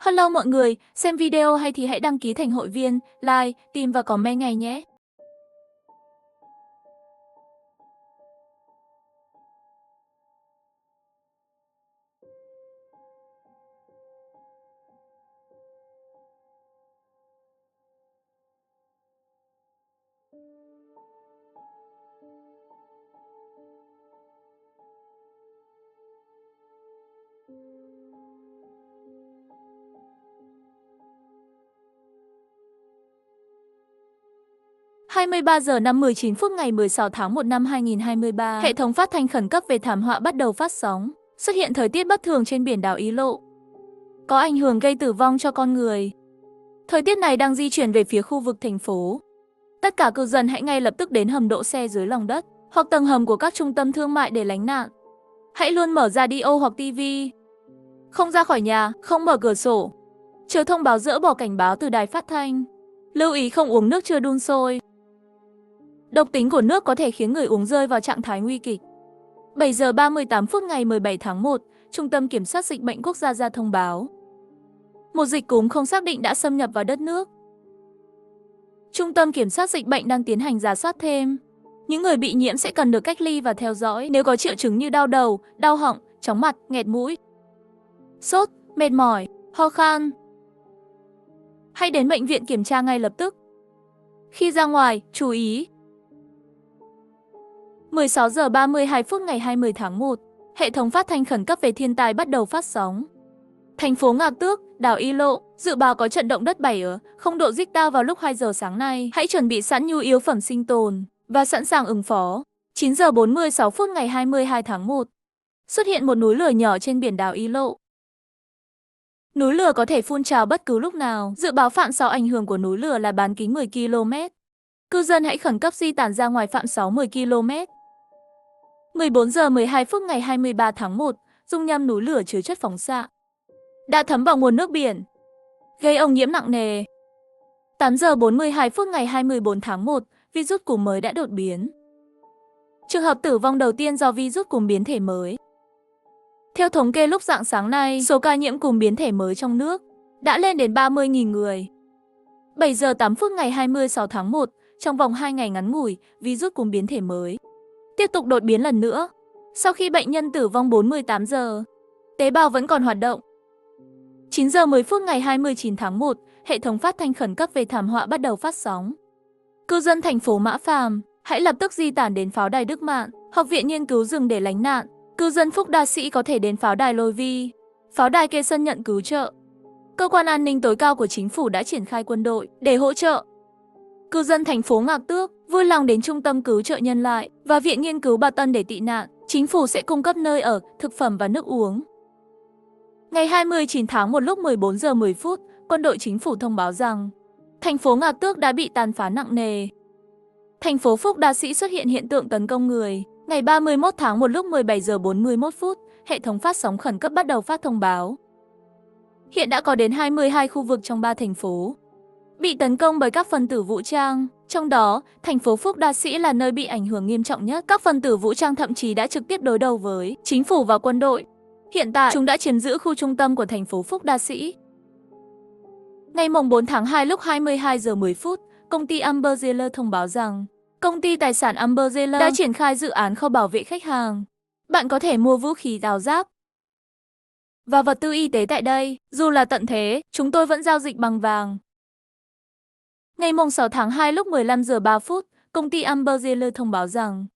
Hello mọi người, xem video hay thì hãy đăng ký thành hội viên, like, tìm và comment ngay nhé. Hai mươi ba giờ 19 phút ngày 16 tháng 1 năm 2023, hệ thống phát thanh khẩn cấp về thảm họa bắt đầu phát sóng. Xuất hiện thời tiết bất thường trên biển đảo Ý Lộ, có ảnh hưởng gây tử vong cho con người. Thời tiết này đang di chuyển về phía khu vực thành phố. Tất cả cư dân hãy ngay lập tức đến hầm đỗ xe dưới lòng đất hoặc tầng hầm của các trung tâm thương mại để lánh nạn. Hãy luôn mở radio hoặc TV. Không ra khỏi nhà, không mở cửa sổ. Chờ thông báo dỡ bỏ cảnh báo từ đài phát thanh. Lưu ý không uống nước chưa đun sôi. Độc tính của nước có thể khiến người uống rơi vào trạng thái nguy kịch. 7 giờ 38 phút ngày 17 tháng 1, Trung tâm Kiểm soát Dịch bệnh Quốc gia ra thông báo. Một dịch cúm không xác định đã xâm nhập vào đất nước. Trung tâm Kiểm soát Dịch bệnh đang tiến hành rà soát thêm. Những người bị nhiễm sẽ cần được cách ly và theo dõi nếu có triệu chứng như đau đầu, đau họng, chóng mặt, nghẹt mũi, sốt, mệt mỏi, ho khan. Hãy đến bệnh viện kiểm tra ngay lập tức. Khi ra ngoài, chú ý. 16 giờ 32 phút ngày 20 tháng 1, hệ thống phát thanh khẩn cấp về thiên tai bắt đầu phát sóng. Thành phố Ngạc Tước, đảo Ý Lộ, dự báo có trận động đất 7,0 độ Richter vào lúc 2 giờ sáng nay. Hãy chuẩn bị sẵn nhu yếu phẩm sinh tồn và sẵn sàng ứng phó. 9 giờ 46 phút ngày 22 tháng 1, xuất hiện một núi lửa nhỏ trên biển đảo Ý Lộ. Núi lửa có thể phun trào bất cứ lúc nào. Dự báo phạm sáu ảnh hưởng của núi lửa là bán kính 10 km. Cư dân hãy khẩn cấp di tản ra ngoài phạm 10 km. 14 giờ 12 phút ngày 23 tháng 1, dung nham núi lửa chứa chất phóng xạ đã thấm vào nguồn nước biển, gây ô nhiễm nặng nề. 8 giờ 42 phút ngày 24 tháng 1, virus cúm mới đã đột biến. Trường hợp tử vong đầu tiên do virus cúm biến thể mới. Theo thống kê lúc rạng sáng nay, số ca nhiễm cúm biến thể mới trong nước đã lên đến 30.000 người. 7 giờ 8 phút ngày 26 tháng 1, trong vòng 2 ngày ngắn ngủi, virus cúm biến thể mới tiếp tục đột biến lần nữa. Sau khi bệnh nhân tử vong 48 giờ, tế bào vẫn còn hoạt động. 9 giờ 10 phút ngày 29 tháng 1, hệ thống phát thanh khẩn cấp về thảm họa bắt đầu phát sóng. Cư dân thành phố Mã Phàm, hãy lập tức di tản đến pháo đài Đức Mạn, Học viện nghiên cứu rừng để lánh nạn. Cư dân Phúc Đa Sĩ có thể đến pháo đài Lôi Vi, pháo đài Kê Sân nhận cứu trợ. Cơ quan an ninh tối cao của chính phủ đã triển khai quân đội để hỗ trợ. Cư dân thành phố Ngạc Tước vui lòng đến Trung tâm Cứu trợ Nhân loại và Viện Nghiên cứu Bà Tân để tị nạn. Chính phủ sẽ cung cấp nơi ở, thực phẩm và nước uống. Ngày 29 tháng 1 lúc 14 giờ 10 phút, quân đội chính phủ thông báo rằng thành phố Ngạc Tước đã bị tàn phá nặng nề. Thành phố Phúc Đa Sĩ xuất hiện hiện tượng tấn công người. Ngày 31 tháng 1 lúc 17 giờ 41 phút, hệ thống phát sóng khẩn cấp bắt đầu phát thông báo. Hiện đã có đến 22 khu vực trong 3 thành phố bị tấn công bởi các phần tử vũ trang. Trong đó, thành phố Phúc Đa Sĩ là nơi bị ảnh hưởng nghiêm trọng nhất. Các phần tử vũ trang thậm chí đã trực tiếp đối đầu với chính phủ và quân đội. Hiện tại, chúng đã chiếm giữ khu trung tâm của thành phố Phúc Đa Sĩ. Ngày 4 tháng 2 lúc 22 giờ 10 phút, công ty Umbrella thông báo rằng công ty tài sản Umbrella đã triển khai dự án kho bảo vệ khách hàng. Bạn có thể mua vũ khí áo giáp và vật tư y tế tại đây. Dù là tận thế, chúng tôi vẫn giao dịch bằng vàng. Ngày 6 tháng 2 lúc 15 giờ 3 phút, công ty Umbrella thông báo rằng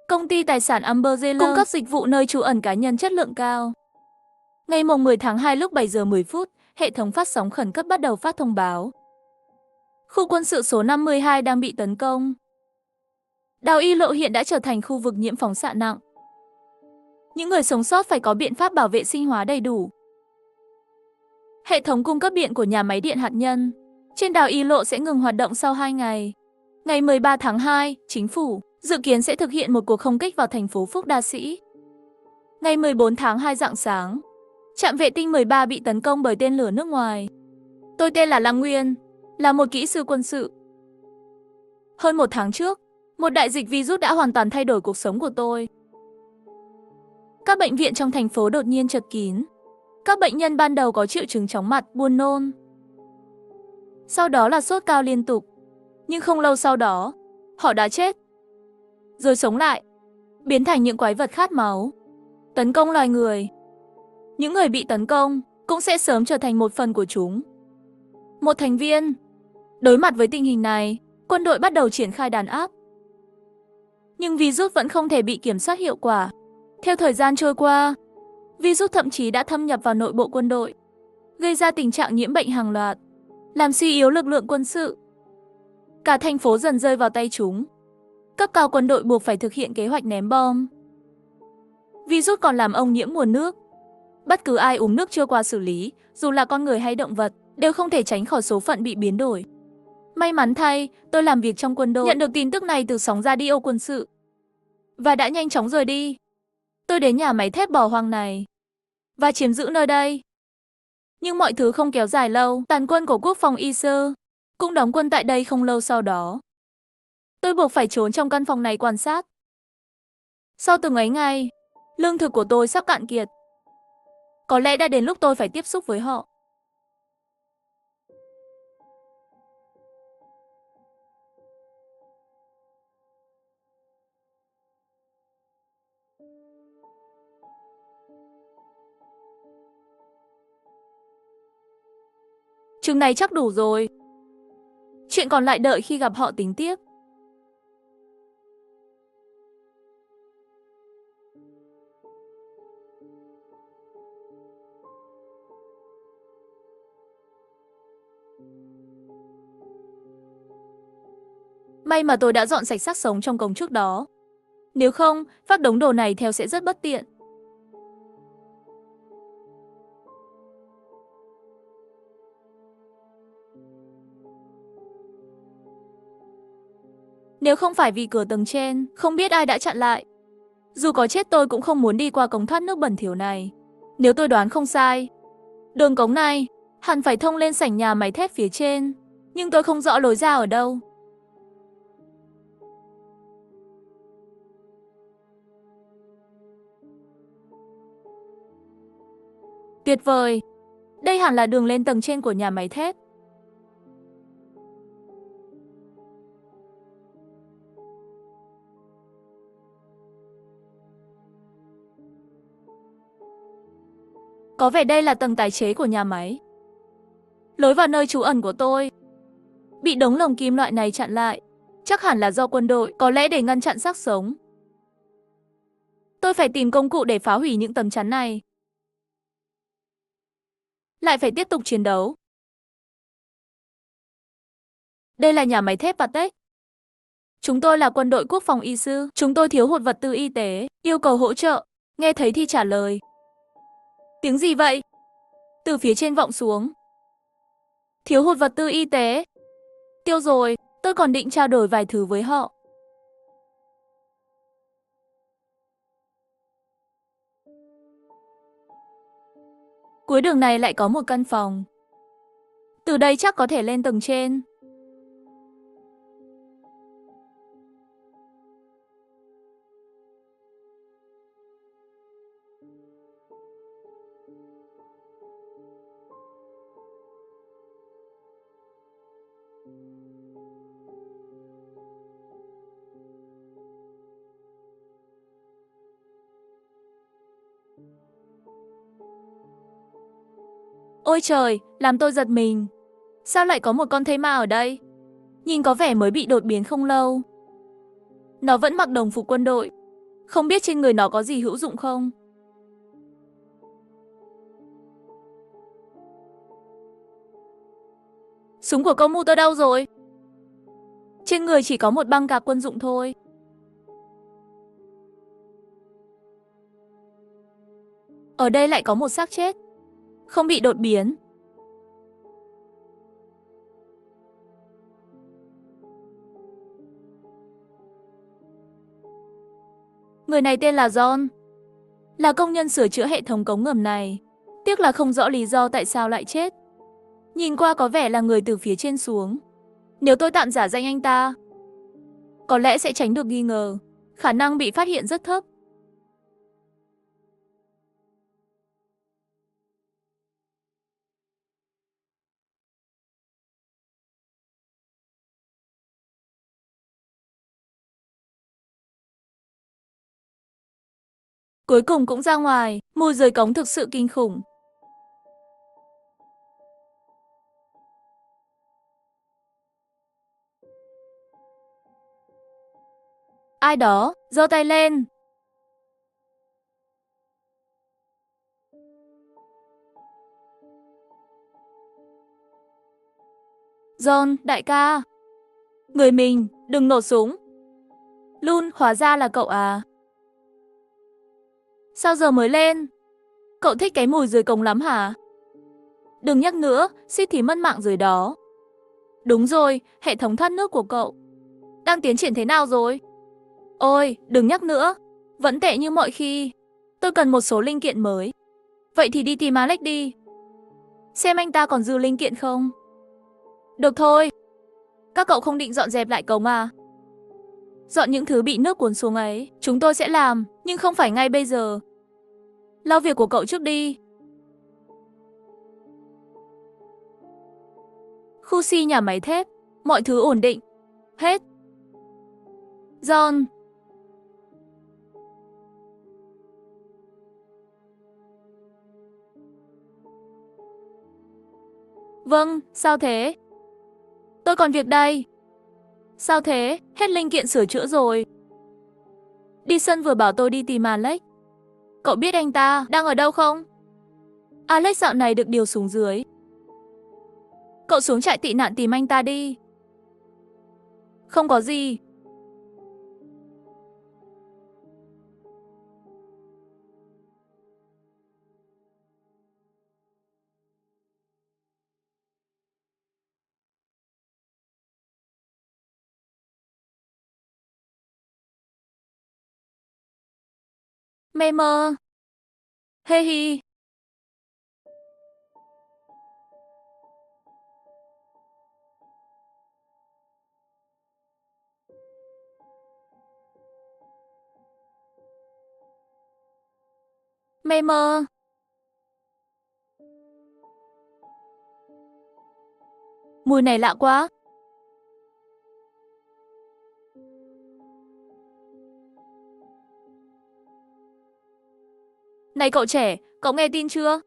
công ty tài sản Umbrella cung cấp dịch vụ nơi trú ẩn cá nhân chất lượng cao. Ngày 10 tháng 2 lúc 7 giờ 10 phút, hệ thống phát sóng khẩn cấp bắt đầu phát thông báo. Khu quân sự số 52 đang bị tấn công. Đảo Y Lộ hiện đã trở thành khu vực nhiễm phóng xạ nặng. Những người sống sót phải có biện pháp bảo vệ sinh hóa đầy đủ. Hệ thống cung cấp điện của nhà máy điện hạt nhân trên đảo Y Lộ sẽ ngừng hoạt động sau 2 ngày. Ngày 13 tháng 2, chính phủ dự kiến sẽ thực hiện một cuộc không kích vào thành phố Phúc Đa Sĩ. Ngày 14 tháng 2 rạng sáng, trạm vệ tinh 13 bị tấn công bởi tên lửa nước ngoài. Tôi tên là Lăng Nguyên, là một kỹ sư quân sự. Hơn 1 tháng trước, một đại dịch virus đã hoàn toàn thay đổi cuộc sống của tôi. Các bệnh viện trong thành phố đột nhiên chật kín. Các bệnh nhân ban đầu có triệu chứng chóng mặt, buồn nôn. Sau đó là sốt cao liên tục. Nhưng không lâu sau đó, họ đã chết. Rồi sống lại, biến thành những quái vật khát máu, tấn công loài người. Những người bị tấn công cũng sẽ sớm trở thành một phần của chúng. Một thành viên. Đối mặt với tình hình này, quân đội bắt đầu triển khai đàn áp. Nhưng virus vẫn không thể bị kiểm soát hiệu quả. Theo thời gian trôi qua, virus thậm chí đã thâm nhập vào nội bộ quân đội, gây ra tình trạng nhiễm bệnh hàng loạt, làm suy yếu lực lượng quân sự. Cả thành phố dần rơi vào tay chúng. Cấp cao quân đội buộc phải thực hiện kế hoạch ném bom. Virus còn làm ô nhiễm nguồn nước. Bất cứ ai uống nước chưa qua xử lý, dù là con người hay động vật, đều không thể tránh khỏi số phận bị biến đổi. May mắn thay, tôi làm việc trong quân đội, nhận được tin tức này từ sóng radio quân sự và đã nhanh chóng rời đi. Tôi đến nhà máy thép bỏ hoang này và chiếm giữ nơi đây. Nhưng mọi thứ không kéo dài lâu, tàn quân của quốc phòng ISU cũng đóng quân tại đây không lâu sau đó. Tôi buộc phải trốn trong căn phòng này quan sát. Sau từng ấy ngày, lương thực của tôi sắp cạn kiệt. Có lẽ đã đến lúc tôi phải tiếp xúc với họ. Chừng này chắc đủ rồi. Chuyện còn lại đợi khi gặp họ tính tiếp. May mà tôi đã dọn sạch xác sống trong cổng trước đó. Nếu không, vác đống đồ này theo sẽ rất bất tiện. Nếu không phải vì cửa tầng trên, không biết ai đã chặn lại. Dù có chết tôi cũng không muốn đi qua cống thoát nước bẩn thỉu này. Nếu tôi đoán không sai, đường cống này hẳn phải thông lên sảnh nhà máy thép phía trên. Nhưng tôi không rõ lối ra ở đâu. Tuyệt vời! Đây hẳn là đường lên tầng trên của nhà máy thép. Có vẻ đây là tầng tái chế của nhà máy. Lối vào nơi trú ẩn của tôi bị đống lồng kim loại này chặn lại. Chắc hẳn là do quân đội, có lẽ để ngăn chặn xác sống. Tôi phải tìm công cụ để phá hủy những tấm chắn này. Lại phải tiếp tục chiến đấu. Đây là nhà máy thép Patek. Chúng tôi là quân đội quốc phòng ISU. Chúng tôi thiếu hụt vật tư y tế, yêu cầu hỗ trợ. Nghe thấy thì trả lời. Tiếng gì vậy? Từ phía trên vọng xuống. Thiếu hụt vật tư y tế. Tiêu rồi, tôi còn định trao đổi vài thứ với họ. Cuối đường này lại có một căn phòng. Từ đây chắc có thể lên tầng trên. Ôi trời, làm tôi giật mình. Sao lại có một con thây ma ở đây? Nhìn có vẻ mới bị đột biến không lâu. Nó vẫn mặc đồng phục quân đội. Không biết trên người nó có gì hữu dụng không? Súng của công tơ đâu rồi? Trên người chỉ có một băng gạc quân dụng thôi. Ở đây lại có một xác chết. Không bị đột biến. Người này tên là John. Là công nhân sửa chữa hệ thống cống ngầm này. Tiếc là không rõ lý do tại sao lại chết. Nhìn qua có vẻ là người từ phía trên xuống. Nếu tôi tạm giả danh anh ta, có lẽ sẽ tránh được nghi ngờ. Khả năng bị phát hiện rất thấp. Cuối cùng cũng ra ngoài, mùi dưới cống thực sự kinh khủng. Ai đó, giơ tay lên. John, đại ca. Người mình, đừng nổ súng. Lun, hóa ra là cậu à. Sao giờ mới lên? Cậu thích cái mùi dưới cống lắm hả? Đừng nhắc nữa, suýt thì mất mạng dưới đó. Đúng rồi, hệ thống thoát nước của cậu đang tiến triển thế nào rồi? Ôi, đừng nhắc nữa. Vẫn tệ như mọi khi. Tôi cần một số linh kiện mới. Vậy thì đi tìm Alex đi. Xem anh ta còn dư linh kiện không? Được thôi. Các cậu không định dọn dẹp lại cống à? Dọn những thứ bị nước cuốn xuống ấy. Chúng tôi sẽ làm, nhưng không phải ngay bây giờ. Lau việc của cậu trước đi. Khu si nhà máy thép. Mọi thứ ổn định. Hết. John. Vâng, sao thế? Tôi còn việc đây. Sao thế? Hết linh kiện sửa chữa rồi. Đi sân vừa bảo tôi đi tìm Alex. Cậu biết anh ta đang ở đâu không? Alex dạo này được điều xuống dưới. Cậu xuống trại tị nạn tìm anh ta đi. Không có gì. Mê mơ. Hê hi. Mê mơ. Mùi này lạ quá. Này cậu trẻ, cậu nghe tin chưa?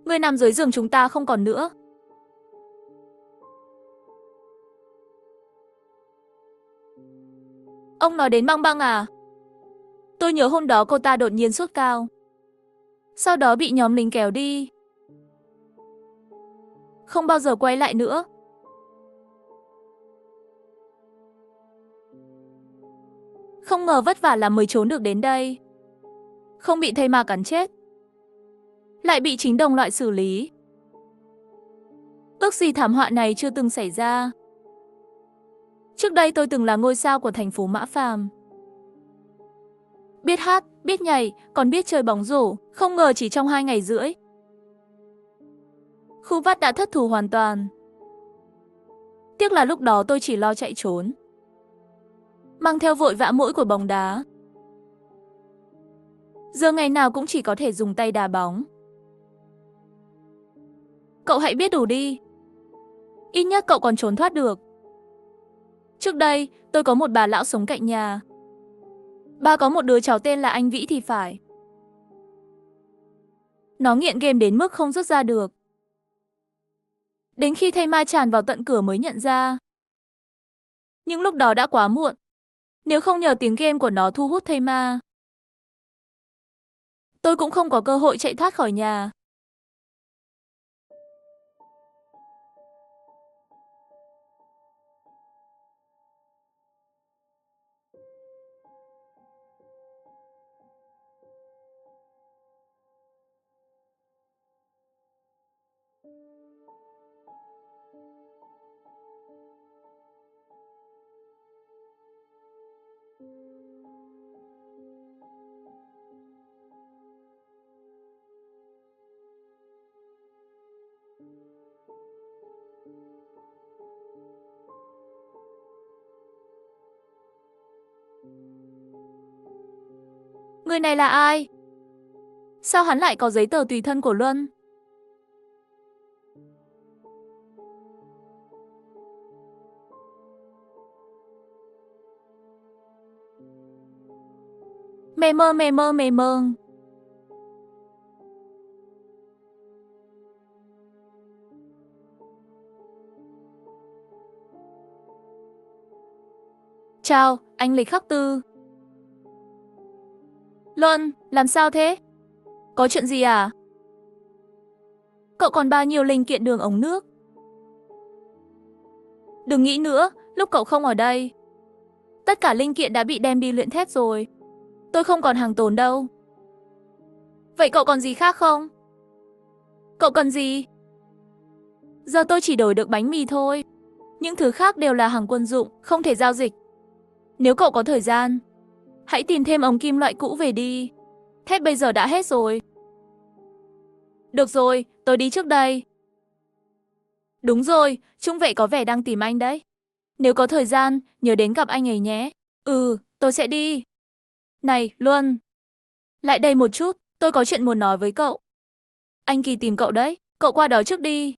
Người nằm dưới giường chúng ta không còn nữa. Ông nói đến băng băng à? Tôi nhớ hôm đó cô ta đột nhiên sốt cao. Sau đó bị nhóm lính kéo đi. Không bao giờ quay lại nữa. Không ngờ vất vả lắm mới trốn được đến đây. Không bị thây ma cắn chết. Lại bị chính đồng loại xử lý. Ước gì thảm họa này chưa từng xảy ra. Trước đây tôi từng là ngôi sao của thành phố Mã Phàm. Biết hát, biết nhảy, còn biết chơi bóng rổ. Không ngờ chỉ trong 2 ngày rưỡi, khu vắt đã thất thủ hoàn toàn. Tiếc là lúc đó tôi chỉ lo chạy trốn, mang theo vội vã mũi của bóng đá. Giờ ngày nào cũng chỉ có thể dùng tay đá bóng. Cậu hãy biết đủ đi. Ít nhất cậu còn trốn thoát được. Trước đây, tôi có một bà lão sống cạnh nhà. Bà có một đứa cháu tên là anh Vĩ thì phải. Nó nghiện game đến mức không rút ra được. Đến khi thây ma tràn vào tận cửa mới nhận ra. Nhưng lúc đó đã quá muộn. Nếu không nhờ tiếng game của nó thu hút thây ma, tôi cũng không có cơ hội chạy thoát khỏi nhà. Người này là ai? Sao hắn lại có giấy tờ tùy thân của Luân? Mê mơ mê mơ mê mơ. Chào, anh Lịch Khắc Tư. Luân, làm sao thế? Có chuyện gì à? Cậu còn bao nhiêu linh kiện đường ống nước? Đừng nghĩ nữa, lúc cậu không ở đây. Tất cả linh kiện đã bị đem đi luyện thép rồi. Tôi không còn hàng tồn đâu. Vậy cậu còn gì khác không? Cậu cần gì? Giờ tôi chỉ đổi được bánh mì thôi. Những thứ khác đều là hàng quân dụng, không thể giao dịch. Nếu cậu có thời gian, hãy tìm thêm ống kim loại cũ về đi. Thép bây giờ đã hết rồi. Được rồi, tôi đi trước đây. Đúng rồi, trung vệ có vẻ đang tìm anh đấy. Nếu có thời gian, nhớ đến gặp anh ấy nhé. Ừ, tôi sẽ đi. Này, Luân. Lại đây một chút, tôi có chuyện muốn nói với cậu. Anh Kỳ tìm cậu đấy, cậu qua đó trước đi.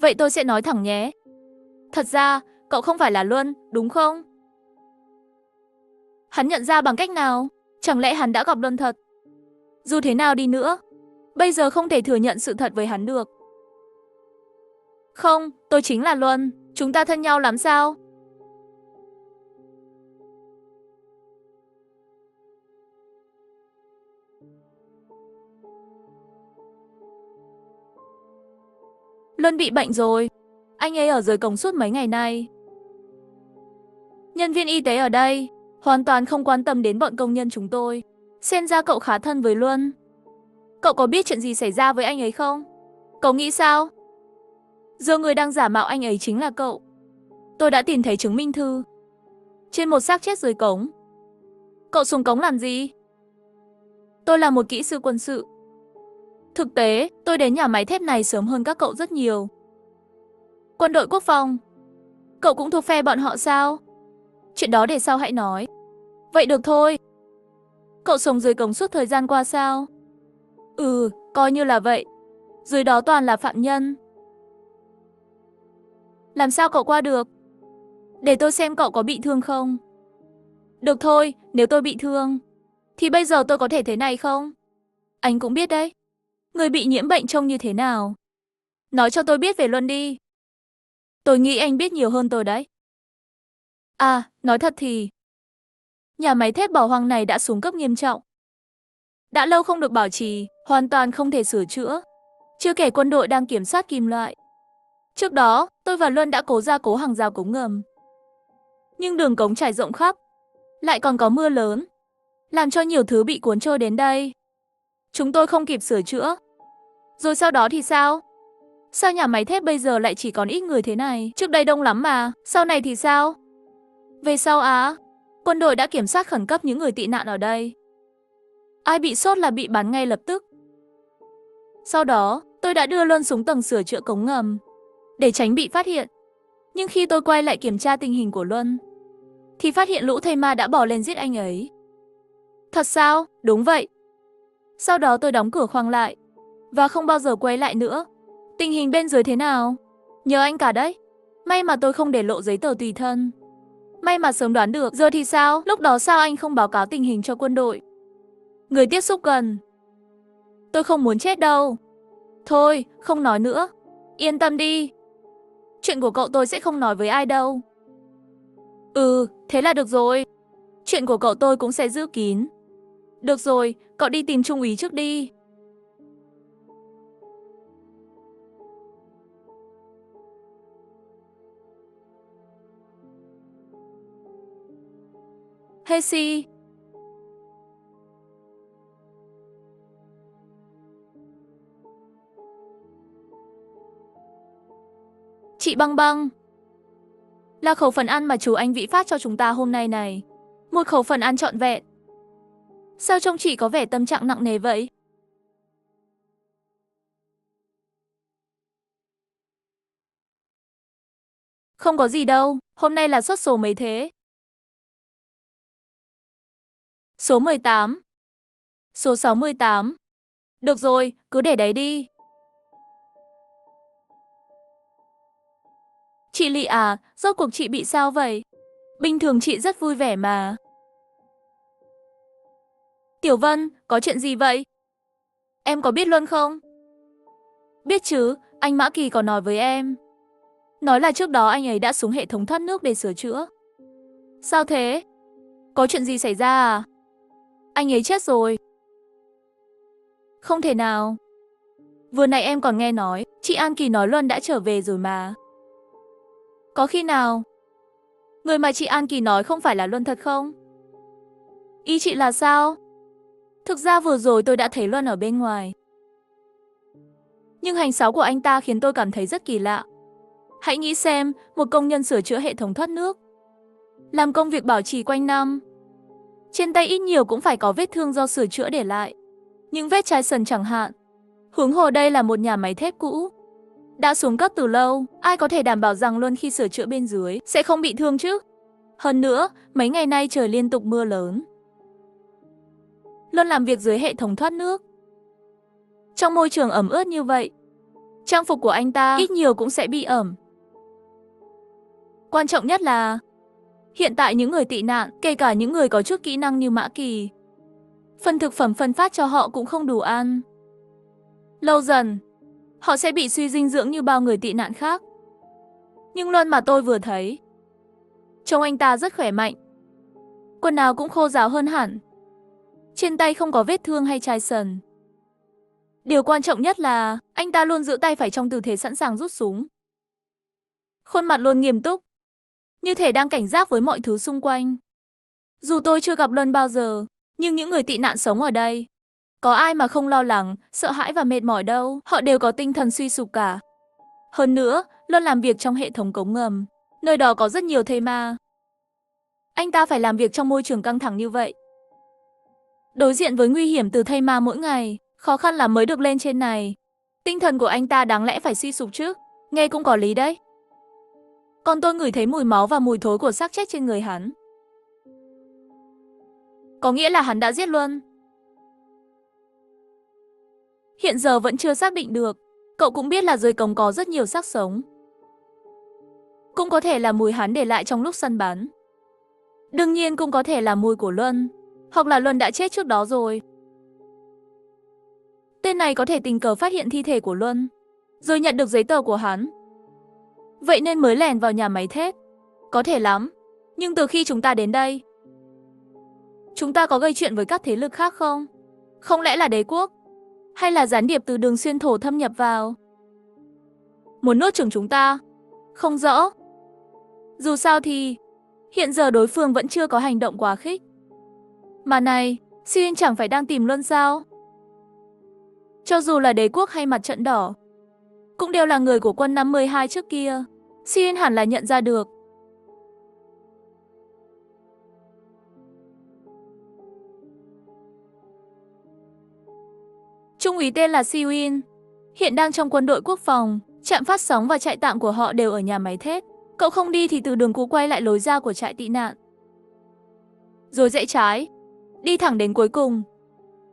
Vậy tôi sẽ nói thẳng nhé. Thật ra, cậu không phải là Luân, đúng không? Hắn nhận ra bằng cách nào? Chẳng lẽ hắn đã gặp Luân thật? Dù thế nào đi nữa, bây giờ không thể thừa nhận sự thật với hắn được. Không, tôi chính là Luân. Chúng ta thân nhau lắm sao? Luân bị bệnh rồi. Anh ấy ở dưới cổng suốt mấy ngày nay. Nhân viên y tế ở đây hoàn toàn không quan tâm đến bọn công nhân chúng tôi. Xem ra cậu khá thân với Luân. Cậu có biết chuyện gì xảy ra với anh ấy không? Cậu nghĩ sao? Giờ người đang giả mạo anh ấy chính là cậu. Tôi đã tìm thấy chứng minh thư trên một xác chết dưới cống. Cậu xuống cống làm gì? Tôi là một kỹ sư quân sự. Thực tế, tôi đến nhà máy thép này sớm hơn các cậu rất nhiều. Quân đội quốc phòng. Cậu cũng thuộc phe bọn họ sao? Chuyện đó để sau hãy nói. Vậy được thôi. Cậu sống dưới cống suốt thời gian qua sao? Ừ, coi như là vậy. Dưới đó toàn là phạm nhân. Làm sao cậu qua được? Để tôi xem cậu có bị thương không. Được thôi, nếu tôi bị thương thì bây giờ tôi có thể thế này không? Anh cũng biết đấy. Người bị nhiễm bệnh trông như thế nào. Nói cho tôi biết về Luân đi. Tôi nghĩ anh biết nhiều hơn tôi đấy. À, nói thật thì nhà máy thép bỏ hoang này đã xuống cấp nghiêm trọng. Đã lâu không được bảo trì, hoàn toàn không thể sửa chữa. Chưa kể quân đội đang kiểm soát kim loại. Trước đó, tôi và Luân đã cố gia cố hàng rào cống ngầm. Nhưng đường cống trải rộng khắp, lại còn có mưa lớn, làm cho nhiều thứ bị cuốn trôi đến đây. Chúng tôi không kịp sửa chữa. Rồi sau đó thì sao? Sao nhà máy thép bây giờ lại chỉ còn ít người thế này? Trước đây đông lắm mà, sau này thì sao? Về sau quân đội đã kiểm soát khẩn cấp những người tị nạn ở đây. Ai bị sốt là bị bắn ngay lập tức. Sau đó, tôi đã đưa Luân xuống tầng sửa chữa cống ngầm, để tránh bị phát hiện. Nhưng khi tôi quay lại kiểm tra tình hình của Luân, thì phát hiện lũ thây ma đã bỏ lên giết anh ấy. Thật sao? Đúng vậy. Sau đó tôi đóng cửa khoang lại, và không bao giờ quay lại nữa. Tình hình bên dưới thế nào? Nhờ anh cả đấy. May mà tôi không để lộ giấy tờ tùy thân. May mà sớm đoán được. Giờ thì sao? Lúc đó sao anh không báo cáo tình hình cho quân đội? Người tiếp xúc gần. Tôi không muốn chết đâu. Thôi, không nói nữa. Yên tâm đi. Chuyện của cậu tôi sẽ không nói với ai đâu. Ừ, thế là được rồi. Chuyện của cậu tôi cũng sẽ giữ kín. Được rồi, cậu đi tìm trung úy trước đi. Hesi. Chị Băng Băng. Là khẩu phần ăn mà chú anh Vĩ phát cho chúng ta hôm nay này. Một khẩu phần ăn trọn vẹn. Sao trông chị có vẻ tâm trạng nặng nề vậy? Không có gì đâu, hôm nay là suất số mấy thế? Số 18. Số 68. Được rồi, cứ để đấy đi. Chị Lị à, rốt cuộc chị bị sao vậy? Bình thường chị rất vui vẻ mà. Tiểu Vân, có chuyện gì vậy? Em có biết luôn không? Biết chứ, anh Mã Kỳ có nói với em. Nói là trước đó anh ấy đã xuống hệ thống thoát nước để sửa chữa. Sao thế? Có chuyện gì xảy ra à? Anh ấy chết rồi. Không thể nào. Vừa nãy em còn nghe nói, chị An Kỳ nói Luân đã trở về rồi mà. Có khi nào? Người mà chị An Kỳ nói không phải là Luân thật không? Ý chị là sao? Thực ra vừa rồi tôi đã thấy Luân ở bên ngoài. Nhưng hành sáu của anh ta khiến tôi cảm thấy rất kỳ lạ. Hãy nghĩ xem, một công nhân sửa chữa hệ thống thoát nước, làm công việc bảo trì quanh năm. Trên tay ít nhiều cũng phải có vết thương do sửa chữa để lại. Những vết chai sần chẳng hạn. Huống hồ đây là một nhà máy thép cũ. Đã xuống cấp từ lâu, ai có thể đảm bảo rằng Luân khi sửa chữa bên dưới sẽ không bị thương chứ? Hơn nữa, mấy ngày nay trời liên tục mưa lớn. Luân làm việc dưới hệ thống thoát nước. Trong môi trường ẩm ướt như vậy, trang phục của anh ta ít nhiều cũng sẽ bị ẩm. Quan trọng nhất là hiện tại những người tị nạn, kể cả những người có chút kỹ năng như Mã Kỳ, phần thực phẩm phân phát cho họ cũng không đủ ăn. Lâu dần, họ sẽ bị suy dinh dưỡng như bao người tị nạn khác. Nhưng Luân mà tôi vừa thấy, trông anh ta rất khỏe mạnh. Quần áo cũng khô ráo hơn hẳn. Trên tay không có vết thương hay chai sần. Điều quan trọng nhất là anh ta luôn giữ tay phải trong tư thế sẵn sàng rút súng. Khuôn mặt luôn nghiêm túc, như thể đang cảnh giác với mọi thứ xung quanh. Dù tôi chưa gặp Luân bao giờ, nhưng những người tị nạn sống ở đây, có ai mà không lo lắng, sợ hãi và mệt mỏi đâu, họ đều có tinh thần suy sụp cả. Hơn nữa, Luân làm việc trong hệ thống cống ngầm, nơi đó có rất nhiều thây ma. Anh ta phải làm việc trong môi trường căng thẳng như vậy. Đối diện với nguy hiểm từ thây ma mỗi ngày, khó khăn lắm mới được lên trên này. Tinh thần của anh ta đáng lẽ phải suy sụp chứ, nghe cũng có lý đấy. Còn tôi ngửi thấy mùi máu và mùi thối của xác chết trên người hắn. Có nghĩa là hắn đã giết Luân. Hiện giờ vẫn chưa xác định được. Cậu cũng biết là dưới cống có rất nhiều xác sống. Cũng có thể là mùi hắn để lại trong lúc săn bắn. Đương nhiên cũng có thể là mùi của Luân, hoặc là Luân đã chết trước đó rồi. Tên này có thể tình cờ phát hiện thi thể của Luân, rồi nhận được giấy tờ của hắn. Vậy nên mới lèn vào nhà máy thép. Có thể lắm. Nhưng từ khi chúng ta đến đây, chúng ta có gây chuyện với các thế lực khác không? Không lẽ là đế quốc? Hay là gián điệp từ đường xuyên thổ thâm nhập vào? Muốn nuốt chửng chúng ta? Không rõ. Dù sao thì hiện giờ đối phương vẫn chưa có hành động quá khích. Mà này, Siên chẳng phải đang tìm Luân sao? Cho dù là đế quốc hay mặt trận đỏ, cũng đều là người của quân 52 trước kia. Siên hẳn là nhận ra được. Trung úy tên là Siwin, hiện đang trong quân đội quốc phòng. Trạm phát sóng và trại tạm của họ đều ở nhà máy thép. Cậu không đi thì từ đường cũ quay lại lối ra của trại tị nạn, rồi rẽ trái, đi thẳng đến cuối cùng,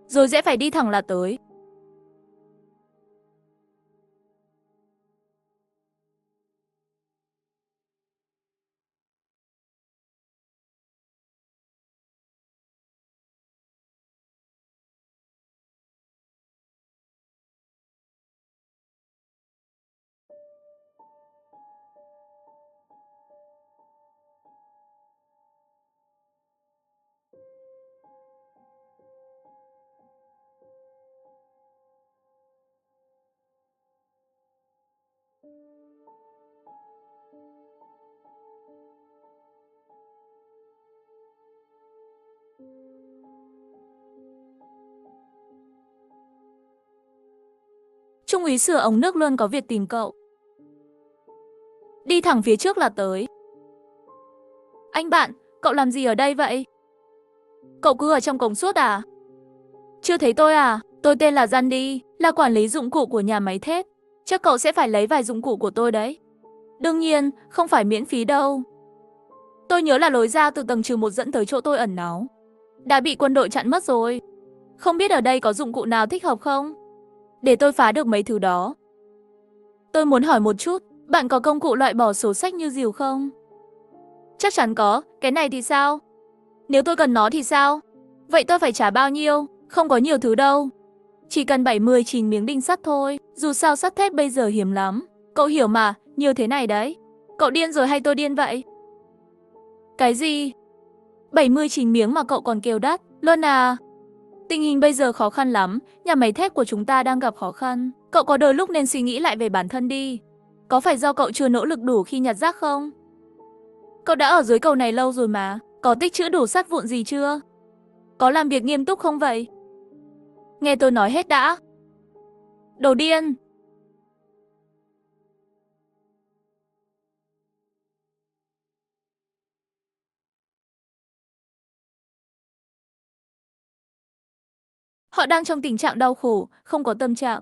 rồi rẽ phải đi thẳng là tới. Trung úy sửa ống nước luôn có việc tìm cậu. Đi thẳng phía trước là tới. Anh bạn, cậu làm gì ở đây vậy? Cậu cứ ở trong cổng suốt à? Chưa thấy tôi à? Tôi tên là Jandy, là quản lý dụng cụ của nhà máy thép. Chắc cậu sẽ phải lấy vài dụng cụ của tôi đấy. Đương nhiên, không phải miễn phí đâu. Tôi nhớ là lối ra từ tầng trừ 1 dẫn tới chỗ tôi ẩn náu đã bị quân đội chặn mất rồi. Không biết ở đây có dụng cụ nào thích hợp không? Để tôi phá được mấy thứ đó. Tôi muốn hỏi một chút, bạn có công cụ loại bỏ sổ sách như rìu không? Chắc chắn có, cái này thì sao? Nếu tôi cần nó thì sao? Vậy tôi phải trả bao nhiêu? Không có nhiều thứ đâu. Chỉ cần 79 miếng đinh sắt thôi, dù sao sắt thép bây giờ hiếm lắm. Cậu hiểu mà, nhiều thế này đấy. Cậu điên rồi hay tôi điên vậy? Cái gì? 79 miếng mà cậu còn kêu đắt, luôn à? Tình hình bây giờ khó khăn lắm, nhà máy thép của chúng ta đang gặp khó khăn. Cậu có đôi lúc nên suy nghĩ lại về bản thân đi. Có phải do cậu chưa nỗ lực đủ khi nhặt rác không? Cậu đã ở dưới cầu này lâu rồi mà, có tích trữ đủ sắt vụn gì chưa? Có làm việc nghiêm túc không vậy? Nghe tôi nói hết đã. Đồ điên! Họ đang trong tình trạng đau khổ, không có tâm trạng.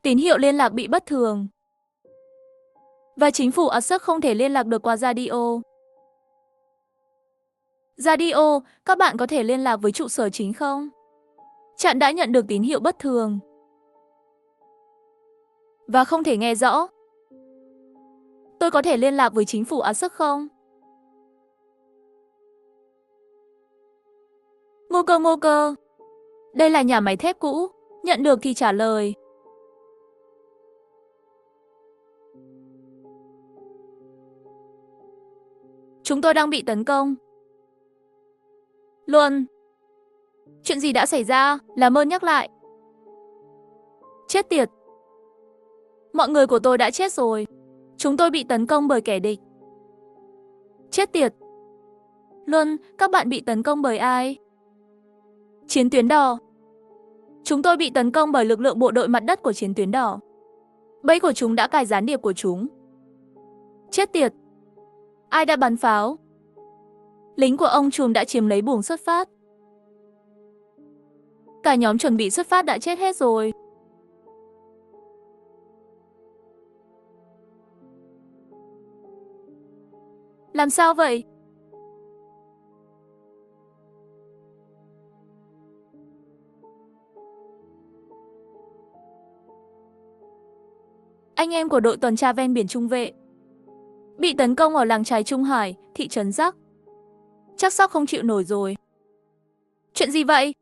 Tín hiệu liên lạc bị bất thường. Và chính phủ Arsuk không thể liên lạc được qua radio. Radio, các bạn có thể liên lạc với trụ sở chính không? Trạm đã nhận được tín hiệu bất thường. Và không thể nghe rõ. Tôi có thể liên lạc với chính phủ Arsuk không? Ngô cơ. Đây là nhà máy thép cũ. Nhận được thì trả lời. Chúng tôi đang bị tấn công. Luôn. Chuyện gì đã xảy ra? Làm ơn nhắc lại. Chết tiệt. Mọi người của tôi đã chết rồi. Chúng tôi bị tấn công bởi kẻ địch. Chết tiệt. Luôn, các bạn bị tấn công bởi ai? Chiến tuyến đỏ. Chúng tôi bị tấn công bởi lực lượng bộ đội mặt đất của chiến tuyến đỏ. Bẫy của chúng đã cài gián điệp của chúng. Chết tiệt. Ai đã bắn pháo? Lính của ông trùm đã chiếm lấy buồng xuất phát. Cả nhóm chuẩn bị xuất phát đã chết hết rồi. Làm sao vậy? Anh em của đội tuần tra ven biển Trung vệ bị tấn công ở làng chài Trung Hải, thị trấn Rắc. Chắc sóc không chịu nổi rồi. Chuyện gì vậy?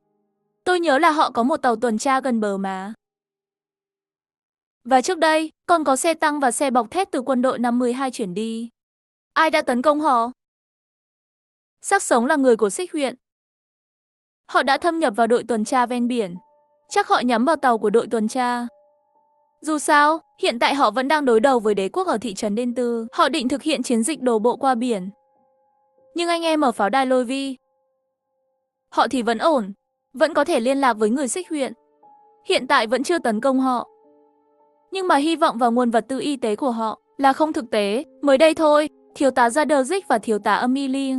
Tôi nhớ là họ có một tàu tuần tra gần bờ mà. Và trước đây, còn có xe tăng và xe bọc thép từ quân đội 52 chuyển đi. Ai đã tấn công họ? Xác sống là người của Xích huyện. Họ đã thâm nhập vào đội tuần tra ven biển. Chắc họ nhắm vào tàu của đội tuần tra. Dù sao, hiện tại họ vẫn đang đối đầu với đế quốc ở thị trấn Đên Tư. Họ định thực hiện chiến dịch đổ bộ qua biển. Nhưng anh em ở pháo đài Lôi Vi, họ thì vẫn ổn, vẫn có thể liên lạc với người Xích huyện. Hiện tại vẫn chưa tấn công họ. Nhưng mà hy vọng vào nguồn vật tư y tế của họ là không thực tế. Mới đây thôi, thiếu tá Zaderzik và thiếu tá Amelie,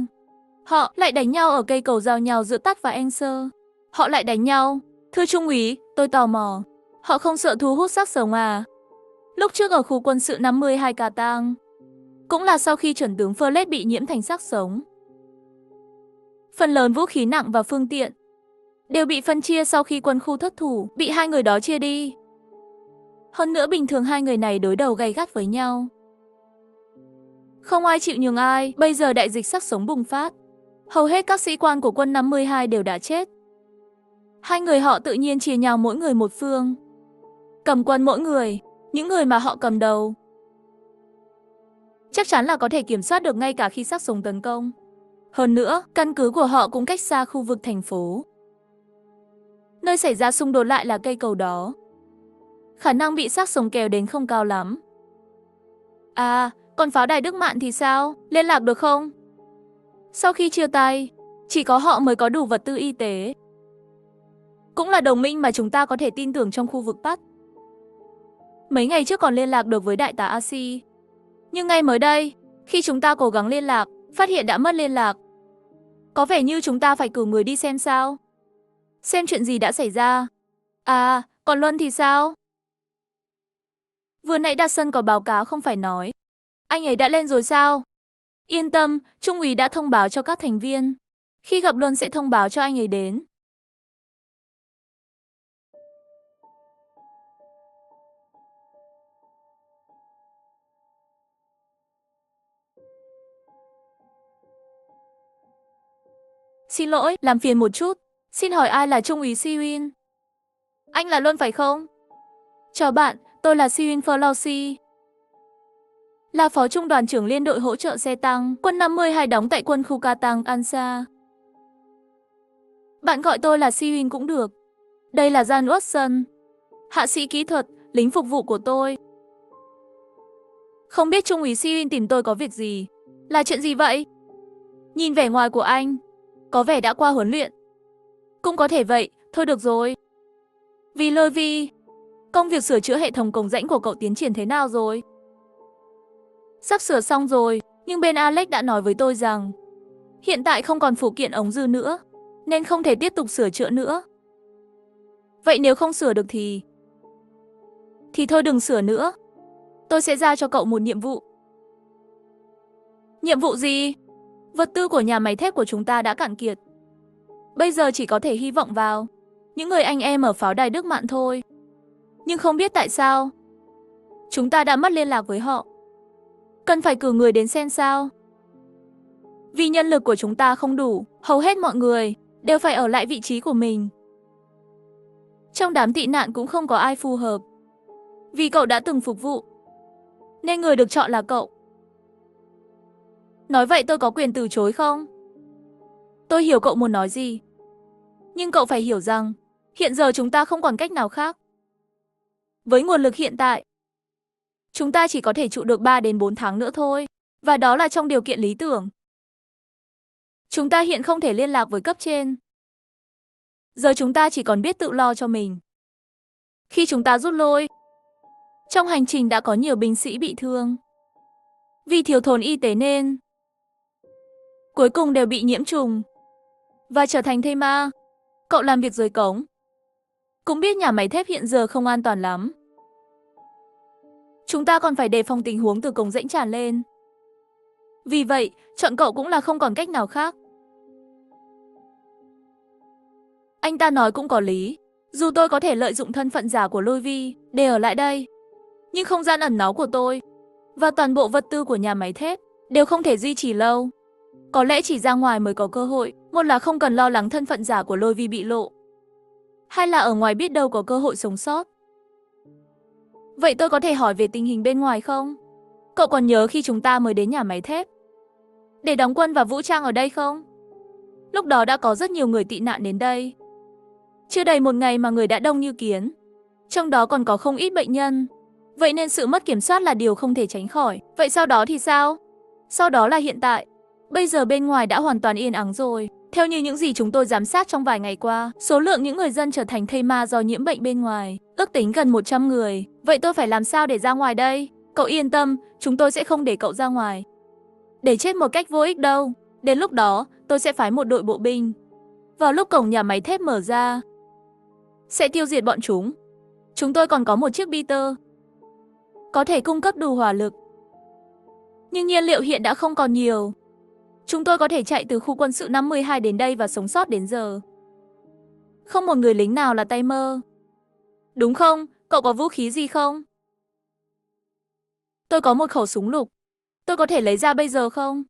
họ lại đánh nhau ở cây cầu giao nhau giữa Tắt và Enser. Họ lại đánh nhau. Thưa Trung úy, tôi tò mò. Họ không sợ thu hút xác sống à? Lúc trước ở khu quân sự 52 Cà Tang, cũng là sau khi chuẩn tướng Furlet bị nhiễm thành xác sống. Phần lớn vũ khí nặng và phương tiện đều bị phân chia sau khi quân khu thất thủ bị hai người đó chia đi. Hơn nữa bình thường hai người này đối đầu gay gắt với nhau. Không ai chịu nhường ai, bây giờ đại dịch xác sống bùng phát. Hầu hết các sĩ quan của quân 52 đều đã chết. Hai người họ tự nhiên chia nhau mỗi người một phương. Cầm quân mỗi người, những người mà họ cầm đầu. Chắc chắn là có thể kiểm soát được ngay cả khi xác sống tấn công. Hơn nữa, căn cứ của họ cũng cách xa khu vực thành phố. Nơi xảy ra xung đột lại là cây cầu đó. Khả năng bị xác sống kéo đến không cao lắm. À, còn pháo đài Đức Mạn thì sao? Liên lạc được không? Sau khi chia tay, chỉ có họ mới có đủ vật tư y tế. Cũng là đồng minh mà chúng ta có thể tin tưởng trong khu vực Bắc. Mấy ngày trước còn liên lạc được với đại tá Asi. Nhưng ngay mới đây, khi chúng ta cố gắng liên lạc, phát hiện đã mất liên lạc. Có vẻ như chúng ta phải cử người đi xem sao. xem chuyện gì đã xảy ra. À, còn Luân thì sao? Vừa nãy Đạt Sân có báo cáo không phải nói. Anh ấy đã lên rồi sao? Yên tâm, Trung úy đã thông báo cho các thành viên. Khi gặp Luân sẽ thông báo cho anh ấy đến. Xin lỗi, làm phiền một chút. Xin hỏi ai là Trung úy Siwin? Anh là Luân phải không? Chào bạn, tôi là Siwin Flauxi. Là phó trung đoàn trưởng liên đội hỗ trợ xe tăng, quân 52 đóng tại quân khu Katang, Ansa. Bạn gọi tôi là Siwin cũng được. Đây là Jan Watson, hạ sĩ kỹ thuật, lính phục vụ của tôi. Không biết Trung úy Siwin tìm tôi có việc gì? Là chuyện gì vậy? Nhìn vẻ ngoài của anh, có vẻ đã qua huấn luyện. Cũng có thể vậy, thôi được rồi. Vì Lôi Vi, công việc sửa chữa hệ thống cống rãnh của cậu tiến triển thế nào rồi? Sắp sửa xong rồi, nhưng bên Alex đã nói với tôi rằng hiện tại không còn phụ kiện ống dư nữa, nên không thể tiếp tục sửa chữa nữa. Vậy nếu không sửa được thì thôi đừng sửa nữa. Tôi sẽ giao cho cậu một nhiệm vụ. Nhiệm vụ gì? Vật tư của nhà máy thép của chúng ta đã cạn kiệt. Bây giờ chỉ có thể hy vọng vào những người anh em ở pháo đài Đức Mạn thôi. Nhưng không biết tại sao chúng ta đã mất liên lạc với họ. Cần phải cử người đến xem sao. Vì nhân lực của chúng ta không đủ, hầu hết mọi người đều phải ở lại vị trí của mình. Trong đám tị nạn cũng không có ai phù hợp. Vì cậu đã từng phục vụ, nên người được chọn là cậu. Nói vậy tôi có quyền từ chối không? Tôi hiểu cậu muốn nói gì. Nhưng cậu phải hiểu rằng hiện giờ chúng ta không còn cách nào khác. Với nguồn lực hiện tại, chúng ta chỉ có thể trụ được 3 đến 4 tháng nữa thôi. Và đó là trong điều kiện lý tưởng. Chúng ta hiện không thể liên lạc với cấp trên. Giờ chúng ta chỉ còn biết tự lo cho mình. Khi chúng ta rút lui, trong hành trình đã có nhiều binh sĩ bị thương. Vì thiếu thốn y tế nên cuối cùng đều bị nhiễm trùng và trở thành thây ma. Cậu làm việc dưới cống, cũng biết nhà máy thép hiện giờ không an toàn lắm. Chúng ta còn phải đề phòng tình huống từ cống rãnh tràn lên. Vì vậy, chọn cậu cũng là không còn cách nào khác. Anh ta nói cũng có lý. Dù tôi có thể lợi dụng thân phận giả của Lôi Vi để ở lại đây, nhưng không gian ẩn náu của tôi và toàn bộ vật tư của nhà máy thép đều không thể duy trì lâu. Có lẽ chỉ ra ngoài mới có cơ hội. Một là không cần lo lắng thân phận giả của Lôi Vi bị lộ, hai là ở ngoài biết đâu có cơ hội sống sót. Vậy tôi có thể hỏi về tình hình bên ngoài không? Cậu còn nhớ khi chúng ta mới đến nhà máy thép để đóng quân và vũ trang ở đây không? Lúc đó đã có rất nhiều người tị nạn đến đây. Chưa đầy một ngày mà người đã đông như kiến. Trong đó còn có không ít bệnh nhân. Vậy nên sự mất kiểm soát là điều không thể tránh khỏi. Vậy sau đó thì sao? Sau đó là hiện tại. Bây giờ bên ngoài đã hoàn toàn yên ắng rồi. Theo như những gì chúng tôi giám sát trong vài ngày qua, số lượng những người dân trở thành thây ma do nhiễm bệnh bên ngoài ước tính gần 100 người. Vậy tôi phải làm sao để ra ngoài đây? Cậu yên tâm, chúng tôi sẽ không để cậu ra ngoài để chết một cách vô ích đâu. Đến lúc đó, tôi sẽ phái một đội bộ binh vào lúc cổng nhà máy thép mở ra, sẽ tiêu diệt bọn chúng. Chúng tôi còn có một chiếc Peter có thể cung cấp đủ hỏa lực. Nhưng nhiên liệu hiện đã không còn nhiều. Chúng tôi có thể chạy từ khu quân sự 52 đến đây và sống sót đến giờ. Không một người lính nào là tay mơ. Đúng không? Cậu có vũ khí gì không? Tôi có một khẩu súng lục. Tôi có thể lấy ra bây giờ không?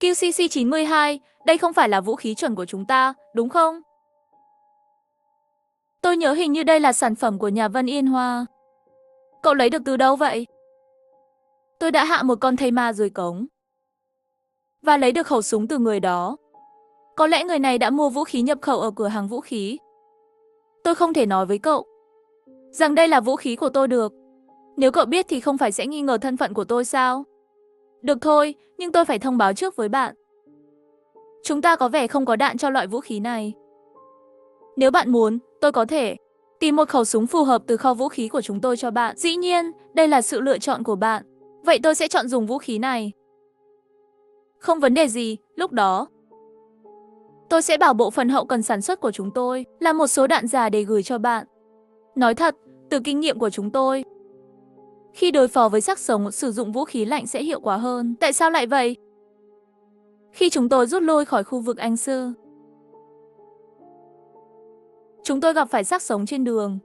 QCC-92, đây không phải là vũ khí chuẩn của chúng ta, đúng không? Tôi nhớ hình như đây là sản phẩm của nhà Vân Yên Hoa. Cậu lấy được từ đâu vậy? Tôi đã hạ một con thây ma dưới cống và lấy được khẩu súng từ người đó. Có lẽ người này đã mua vũ khí nhập khẩu ở cửa hàng vũ khí. Tôi không thể nói với cậu rằng đây là vũ khí của tôi được. Nếu cậu biết thì không phải sẽ nghi ngờ thân phận của tôi sao? Được thôi, nhưng tôi phải thông báo trước với bạn. Chúng ta có vẻ không có đạn cho loại vũ khí này. Nếu bạn muốn, tôi có thể Tìm một khẩu súng phù hợp từ kho vũ khí của chúng tôi cho bạn. Dĩ nhiên, đây là sự lựa chọn của bạn. Vậy tôi sẽ chọn dùng vũ khí này. Không vấn đề gì, lúc đó tôi sẽ bảo bộ phận hậu cần sản xuất của chúng tôi làm một số đạn giả để gửi cho bạn. Nói thật, từ kinh nghiệm của chúng tôi, khi đối phó với xác sống, sử dụng vũ khí lạnh sẽ hiệu quả hơn. Tại sao lại vậy? Khi chúng tôi rút lui khỏi khu vực Anh Sư, chúng tôi gặp phải xác sống trên đường.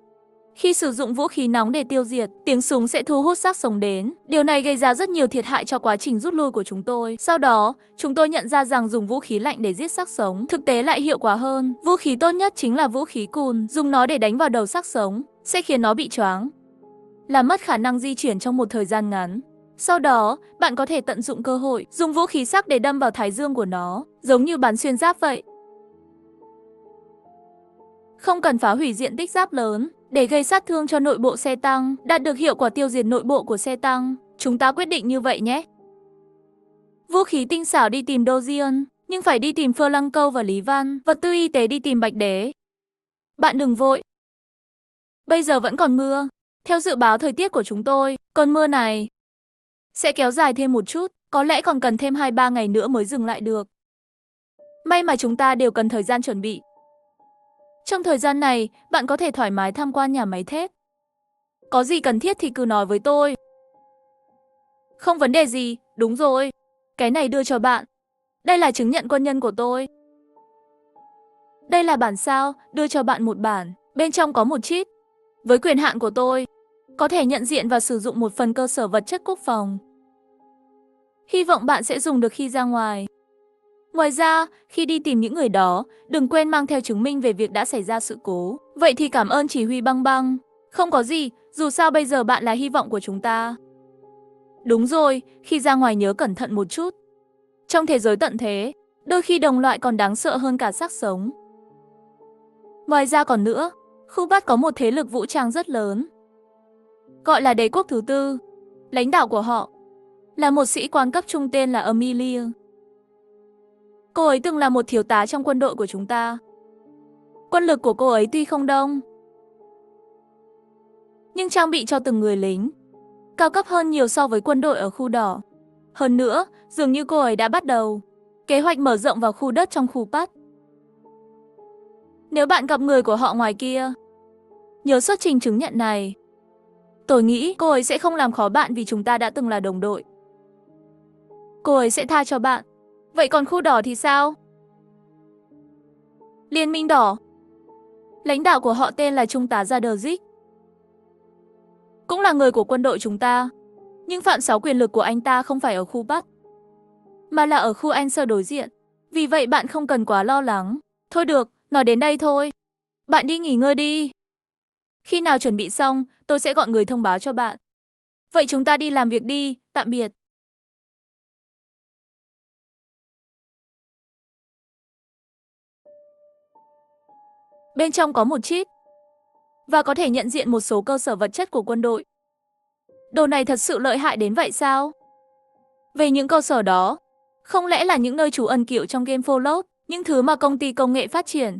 Khi sử dụng vũ khí nóng để tiêu diệt, tiếng súng sẽ thu hút xác sống đến. Điều này gây ra rất nhiều thiệt hại cho quá trình rút lui của chúng tôi. Sau đó, chúng tôi nhận ra rằng dùng vũ khí lạnh để giết xác sống thực tế lại hiệu quả hơn. Vũ khí tốt nhất chính là vũ khí cùn. Dùng nó để đánh vào đầu xác sống sẽ khiến nó bị choáng, làm mất khả năng di chuyển trong một thời gian ngắn. Sau đó, bạn có thể tận dụng cơ hội dùng vũ khí sắc để đâm vào thái dương của nó, giống như bắn xuyên giáp vậy. Không cần phá hủy diện tích giáp lớn để gây sát thương cho nội bộ xe tăng, đạt được hiệu quả tiêu diệt nội bộ của xe tăng. Chúng ta quyết định như vậy nhé. Vũ khí tinh xảo đi tìm Dozion, nhưng phải đi tìm Phơ Lăng Câu và Lý Văn. Vật tư y tế đi tìm Bạch Đế. Bạn đừng vội. Bây giờ vẫn còn mưa. Theo dự báo thời tiết của chúng tôi, cơn mưa này sẽ kéo dài thêm một chút, có lẽ còn cần thêm 2-3 ngày nữa mới dừng lại được. May mà chúng ta đều cần thời gian chuẩn bị. Trong thời gian này, bạn có thể thoải mái tham quan nhà máy thép. Có gì cần thiết thì cứ nói với tôi. Không vấn đề gì, đúng rồi. Cái này đưa cho bạn. Đây là chứng nhận quân nhân của tôi. Đây là bản sao, đưa cho bạn một bản. Bên trong có một chip. Với quyền hạn của tôi, có thể nhận diện và sử dụng một phần cơ sở vật chất quốc phòng. Hy vọng bạn sẽ dùng được khi ra ngoài. Ngoài ra, khi đi tìm những người đó, đừng quên mang theo chứng minh về việc đã xảy ra sự cố. Vậy thì cảm ơn chỉ huy Băng Băng. Không có gì, dù sao bây giờ bạn là hy vọng của chúng ta. Đúng rồi, khi ra ngoài nhớ cẩn thận một chút. Trong thế giới tận thế, đôi khi đồng loại còn đáng sợ hơn cả xác sống. Ngoài ra còn nữa, khu Bắc có một thế lực vũ trang rất lớn, gọi là Đế quốc thứ tư. Lãnh đạo của họ là một sĩ quan cấp trung tên là Amelia. Cô ấy từng là một thiếu tá trong quân đội của chúng ta. Quân lực của cô ấy tuy không đông, nhưng trang bị cho từng người lính cao cấp hơn nhiều so với quân đội ở khu đỏ. Hơn nữa, dường như cô ấy đã bắt đầu kế hoạch mở rộng vào khu đất trong khu Bắc. Nếu bạn gặp người của họ ngoài kia, nhớ xuất trình chứng nhận này. Tôi nghĩ cô ấy sẽ không làm khó bạn vì chúng ta đã từng là đồng đội. Cô ấy sẽ tha cho bạn. Vậy còn khu đỏ thì sao? Liên minh đỏ. Lãnh đạo của họ tên là Trung tá Zaderzik. Cũng là người của quân đội chúng ta. Nhưng phạm 6 quyền lực của anh ta không phải ở khu Bắc, mà là ở khu Anh Sơ đối diện. Vì vậy bạn không cần quá lo lắng. Thôi được, nói đến đây thôi. Bạn đi nghỉ ngơi đi. Khi nào chuẩn bị xong, tôi sẽ gọi người thông báo cho bạn. Vậy chúng ta đi làm việc đi, tạm biệt. Bên trong có một chip và có thể nhận diện một số cơ sở vật chất của quân đội. Đồ này thật sự lợi hại đến vậy sao? Về những cơ sở đó, không lẽ là những nơi trú ẩn kiểu trong game Fallout, những thứ mà công ty công nghệ phát triển?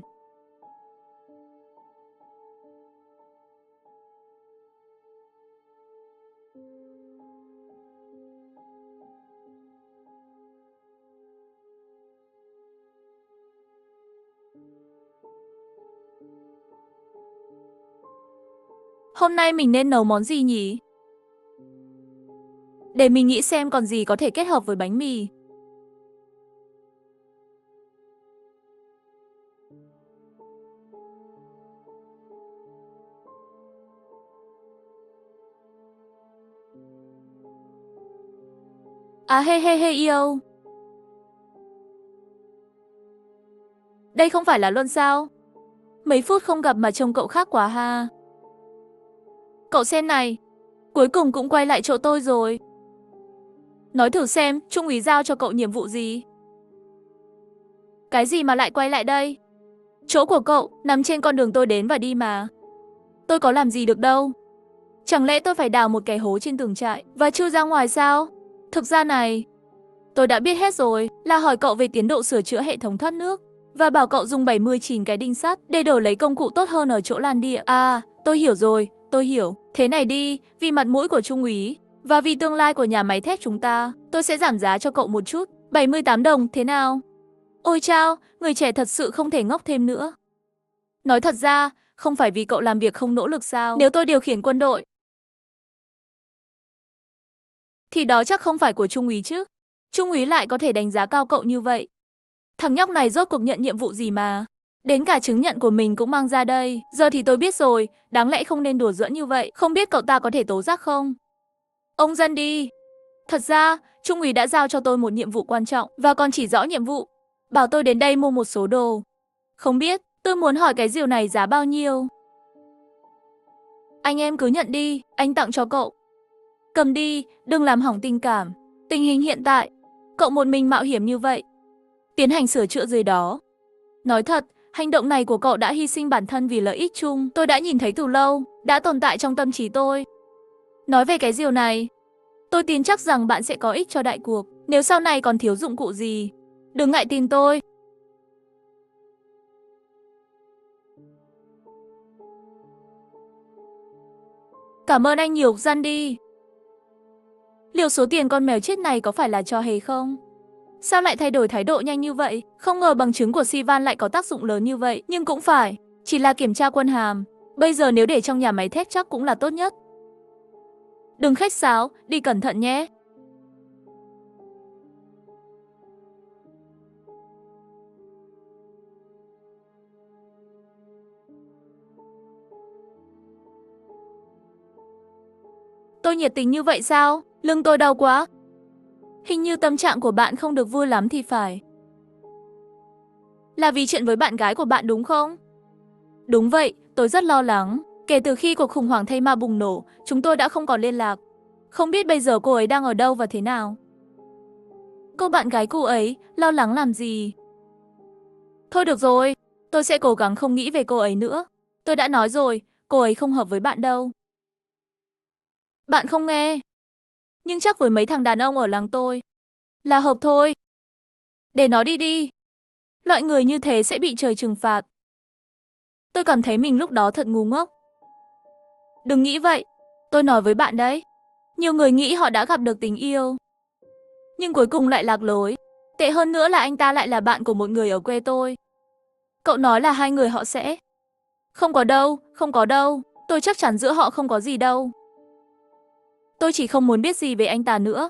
Hôm nay mình nên nấu món gì nhỉ? Để mình nghĩ xem còn gì có thể kết hợp với bánh mì. À he he he yêu. Đây không phải là Luân sao? Mấy phút không gặp mà trông cậu khác quá ha. Cậu xem này, cuối cùng cũng quay lại chỗ tôi rồi. Nói thử xem, Trung úy giao cho cậu nhiệm vụ gì? Cái gì mà lại quay lại đây? Chỗ của cậu nằm trên con đường tôi đến và đi mà. Tôi có làm gì được đâu. Chẳng lẽ tôi phải đào một cái hố trên tường trại và chui ra ngoài sao? Thực ra này, tôi đã biết hết rồi, là hỏi cậu về tiến độ sửa chữa hệ thống thoát nước. và bảo cậu dùng 79 cái đinh sắt để đổi lấy công cụ tốt hơn ở chỗ lan địa. À, tôi hiểu rồi, tôi hiểu. Thế này đi, vì mặt mũi của Trung úy và vì tương lai của nhà máy thép chúng ta, tôi sẽ giảm giá cho cậu một chút. 78 đồng, thế nào? Ôi chao, người trẻ thật sự không thể ngốc thêm nữa. Nói thật ra, không phải vì cậu làm việc không nỗ lực sao? Nếu tôi điều khiển quân đội, thì đó chắc không phải của Trung úy chứ. Trung úy lại có thể đánh giá cao cậu như vậy. Thằng nhóc này rốt cuộc nhận nhiệm vụ gì mà? Đến cả chứng nhận của mình cũng mang ra đây. Giờ thì tôi biết rồi, đáng lẽ không nên đùa giỡn như vậy. Không biết cậu ta có thể tố giác không? Ông dân đi. Thật ra, Trung úy đã giao cho tôi một nhiệm vụ quan trọng và còn chỉ rõ nhiệm vụ. Bảo tôi đến đây mua một số đồ. Không biết, tôi muốn hỏi cái rìu này giá bao nhiêu? Anh em cứ nhận đi, anh tặng cho cậu. Cầm đi, đừng làm hỏng tình cảm. Tình hình hiện tại, cậu một mình mạo hiểm như vậy, tiến hành sửa chữa dưới đó. Nói thật, hành động này của cậu đã hy sinh bản thân vì lợi ích chung. Tôi đã nhìn thấy từ lâu, đã tồn tại trong tâm trí tôi. Nói về cái rìu này, tôi tin chắc rằng bạn sẽ có ích cho đại cuộc. Nếu sau này còn thiếu dụng cụ gì, đừng ngại tìm tôi. Cảm ơn anh nhiều, dân đi. Liệu số tiền con mèo chết này có phải là trò hề không? Sao lại thay đổi thái độ nhanh như vậy? Không ngờ bằng chứng của Sivan lại có tác dụng lớn như vậy. Nhưng cũng phải, chỉ là kiểm tra quân hàm. Bây giờ nếu để trong nhà máy thép chắc cũng là tốt nhất. Đừng khách sáo, đi cẩn thận nhé. Tôi nhiệt tình như vậy sao? Lưng tôi đau quá. Hình như tâm trạng của bạn không được vui lắm thì phải. Là vì chuyện với bạn gái của bạn đúng không? Đúng vậy, tôi rất lo lắng. Kể từ khi cuộc khủng hoảng Thay Ma bùng nổ, chúng tôi đã không còn liên lạc. Không biết bây giờ cô ấy đang ở đâu và thế nào. Cô bạn gái cô ấy, lo lắng làm gì? Thôi được rồi, tôi sẽ cố gắng không nghĩ về cô ấy nữa. Tôi đã nói rồi, cô ấy không hợp với bạn đâu. Bạn không nghe. Nhưng chắc với mấy thằng đàn ông ở làng tôi là hợp thôi. Để nó đi đi. Loại người như thế sẽ bị trời trừng phạt. Tôi cảm thấy mình lúc đó thật ngu ngốc. Đừng nghĩ vậy, tôi nói với bạn đấy. Nhiều người nghĩ họ đã gặp được tình yêu, nhưng cuối cùng lại lạc lối. Tệ hơn nữa là anh ta lại là bạn của một người ở quê tôi. Cậu nói là hai người họ sẽ... Không có đâu, không có đâu. Tôi chắc chắn giữa họ không có gì đâu. Tôi chỉ không muốn biết gì về anh ta nữa.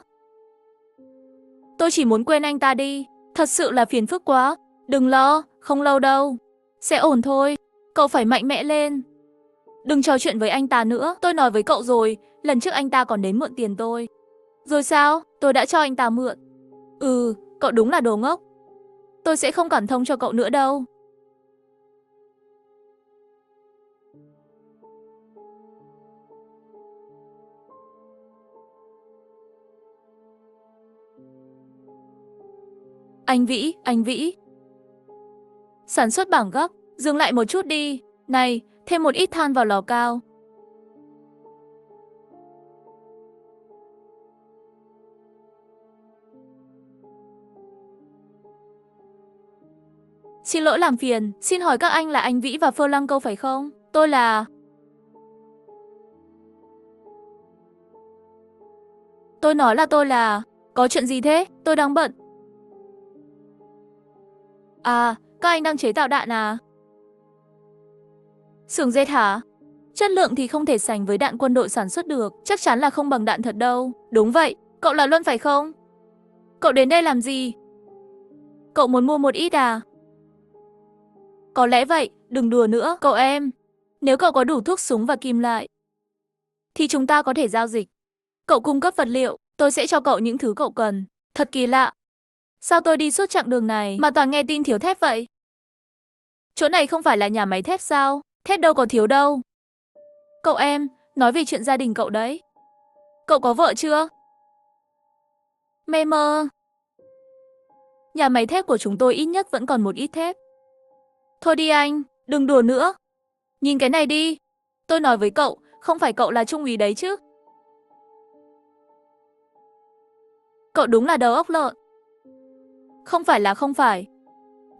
Tôi chỉ muốn quên anh ta đi. Thật sự là phiền phức quá. Đừng lo, không lâu đâu. Sẽ ổn thôi. Cậu phải mạnh mẽ lên. Đừng trò chuyện với anh ta nữa. Tôi nói với cậu rồi, lần trước anh ta còn đến mượn tiền tôi. Rồi sao? Tôi đã cho anh ta mượn. Ừ, cậu đúng là đồ ngốc. Tôi sẽ không cảm thông cho cậu nữa đâu. Anh Vĩ. Sản xuất bảng gấp, dừng lại một chút đi. Này, thêm một ít than vào lò cao. Xin lỗi làm phiền, xin hỏi các anh là anh Vĩ và Phơ Lăng Câu phải không? Tôi là... Tôi nói là tôi là... Có chuyện gì thế? Tôi đang bận. À, các anh đang chế tạo đạn à? Xưởng dệt hả? Chất lượng thì không thể sánh với đạn quân đội sản xuất được, chắc chắn là không bằng đạn thật đâu. Đúng vậy, cậu là Luân phải không? Cậu đến đây làm gì? Cậu muốn mua một ít à? Có lẽ vậy, đừng đùa nữa, cậu em. Nếu cậu có đủ thuốc súng và kim loại, thì chúng ta có thể giao dịch. Cậu cung cấp vật liệu, tôi sẽ cho cậu những thứ cậu cần. Thật kỳ lạ. Sao tôi đi suốt chặng đường này mà toàn nghe tin thiếu thép vậy? Chỗ này không phải là nhà máy thép sao? Thép đâu có thiếu đâu. Cậu em, nói về chuyện gia đình cậu đấy. Cậu có vợ chưa? Mê mơ. Nhà máy thép của chúng tôi ít nhất vẫn còn một ít thép. Thôi đi anh, đừng đùa nữa. Nhìn cái này đi. Tôi nói với cậu, không phải cậu là trung úy đấy chứ? Cậu đúng là đầu óc lợn. Không phải là không phải.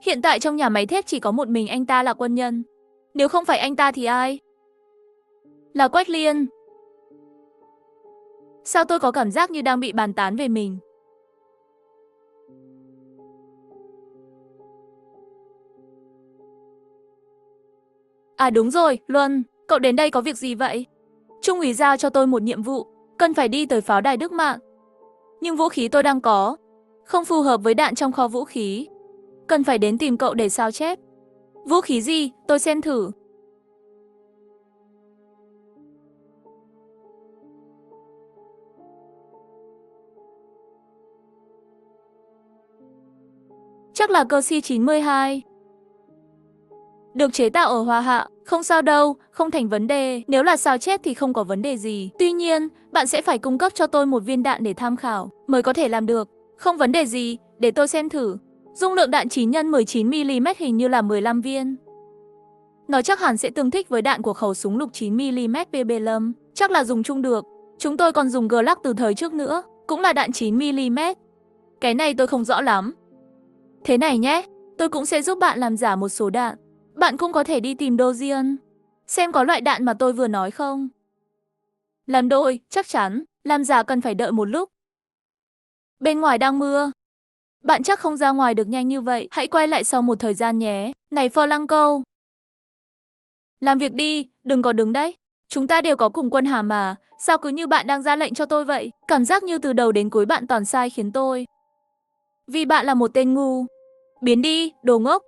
Hiện tại trong nhà máy thép chỉ có một mình anh ta là quân nhân. Nếu không phải anh ta thì ai? Là Quách Liên. Sao tôi có cảm giác như đang bị bàn tán về mình? À đúng rồi, Luân, cậu đến đây có việc gì vậy? Trung úy giao cho tôi một nhiệm vụ, cần phải đi tới pháo đài Đức Mạng. Nhưng vũ khí tôi đang có, không phù hợp với đạn trong kho vũ khí. Cần phải đến tìm cậu để sao chép. Vũ khí gì? Tôi xem thử. Chắc là cơ Si-92. Được chế tạo ở Hoa Hạ, không sao đâu, không thành vấn đề. Nếu là sao chép thì không có vấn đề gì. Tuy nhiên, bạn sẽ phải cung cấp cho tôi một viên đạn để tham khảo, mới có thể làm được. Không vấn đề gì, để tôi xem thử. Dung lượng đạn 9x19mm hình như là 15 viên. Nó chắc hẳn sẽ tương thích với đạn của khẩu súng lục 9mm PB-5, chắc là dùng chung được. Chúng tôi còn dùng Glock từ thời trước nữa, cũng là đạn 9mm. Cái này tôi không rõ lắm. Thế này nhé, tôi cũng sẽ giúp bạn làm giả một số đạn. Bạn cũng có thể đi tìm Dozier, xem có loại đạn mà tôi vừa nói không. Làm đôi, chắc chắn, làm giả cần phải đợi một lúc. Bên ngoài đang mưa. Bạn chắc không ra ngoài được nhanh như vậy, hãy quay lại sau một thời gian nhé. Này Phơ-lăng-câu. Làm việc đi, đừng có đứng đấy. Chúng ta đều có cùng quân hàm mà, sao cứ như bạn đang ra lệnh cho tôi vậy? Cảm giác như từ đầu đến cuối bạn toàn sai khiến tôi. Vì bạn là một tên ngu. Biến đi, đồ ngốc.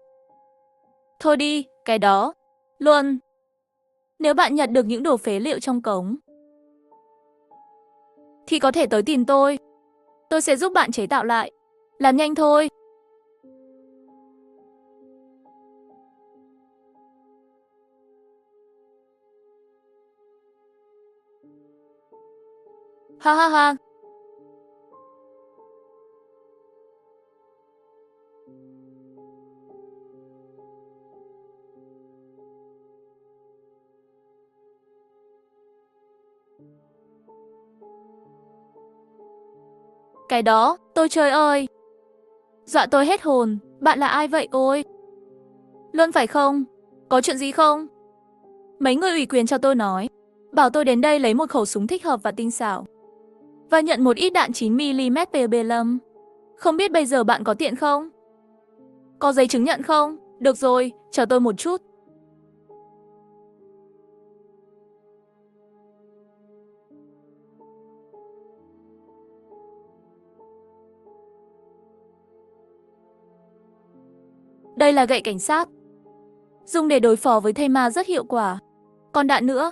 Thôi đi, cái đó. Luôn. Nếu bạn nhặt được những đồ phế liệu trong cống, thì có thể tới tìm tôi. Tôi sẽ giúp bạn chế tạo lại. Làm nhanh thôi. Ha ha ha. Cái đó, tôi trời ơi. Dọa tôi hết hồn. Bạn là ai vậy ôi? Luôn phải không? Có chuyện gì không? Mấy người ủy quyền cho tôi nói, bảo tôi đến đây lấy một khẩu súng thích hợp và tinh xảo, và nhận một ít đạn 9mm PB-5. Không biết bây giờ bạn có tiện không? Có giấy chứng nhận không? Được rồi, chờ tôi một chút. Đây là gậy cảnh sát. Dùng để đối phó với thây ma rất hiệu quả. Còn đạn nữa,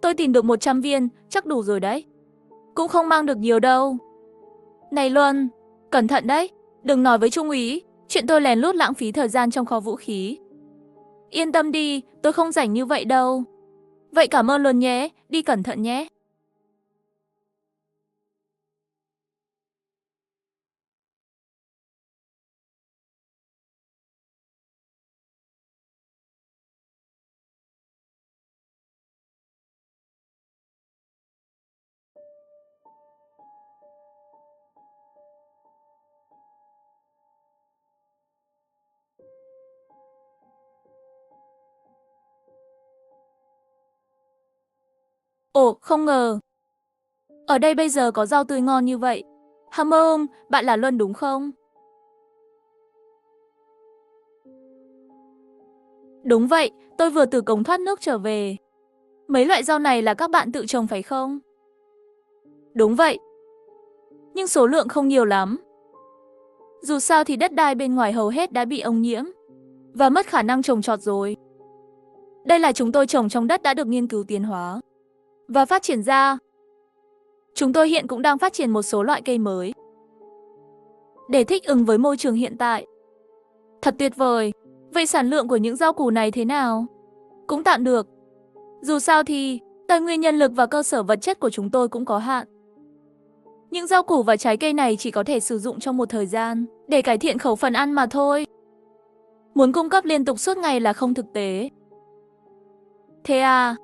tôi tìm được 100 viên, chắc đủ rồi đấy. Cũng không mang được nhiều đâu. Này Luân, cẩn thận đấy. Đừng nói với Trung úy, chuyện tôi lén lút lãng phí thời gian trong kho vũ khí. Yên tâm đi, tôi không rảnh như vậy đâu. Vậy cảm ơn Luân nhé, đi cẩn thận nhé. Ồ, không ngờ. Ở đây bây giờ có rau tươi ngon như vậy. Hammer, bạn là Luân đúng không? Đúng vậy, tôi vừa từ cống thoát nước trở về. Mấy loại rau này là các bạn tự trồng phải không? Đúng vậy. Nhưng số lượng không nhiều lắm. Dù sao thì đất đai bên ngoài hầu hết đã bị ô nhiễm và mất khả năng trồng trọt rồi. Đây là chúng tôi trồng trong đất đã được nghiên cứu tiến hóa và phát triển ra. Chúng tôi hiện cũng đang phát triển một số loại cây mới để thích ứng với môi trường hiện tại. Thật tuyệt vời. Vậy sản lượng của những rau củ này thế nào? Cũng tạm được. Dù sao thì tài nguyên nhân lực và cơ sở vật chất của chúng tôi cũng có hạn. Những rau củ và trái cây này chỉ có thể sử dụng trong một thời gian để cải thiện khẩu phần ăn mà thôi. Muốn cung cấp liên tục suốt ngày là không thực tế. Thế à?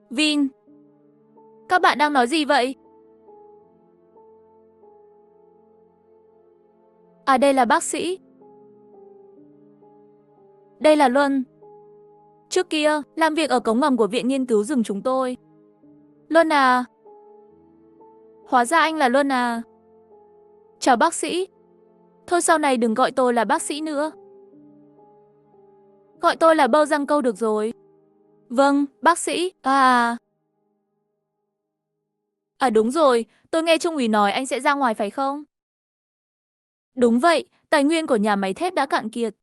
Vin, các bạn đang nói gì vậy? À đây là bác sĩ. Đây là Luân. Trước kia, làm việc ở cống ngầm của viện nghiên cứu rừng chúng tôi. Luân à? Hóa ra anh là Luân à? Chào bác sĩ. Thôi sau này đừng gọi tôi là bác sĩ nữa. Gọi tôi là Bơ Răng Câu được rồi. Vâng, bác sĩ. À đúng rồi, tôi nghe Trung úy nói anh sẽ ra ngoài phải không? Đúng vậy, tài nguyên của nhà máy thép đã cạn kiệt.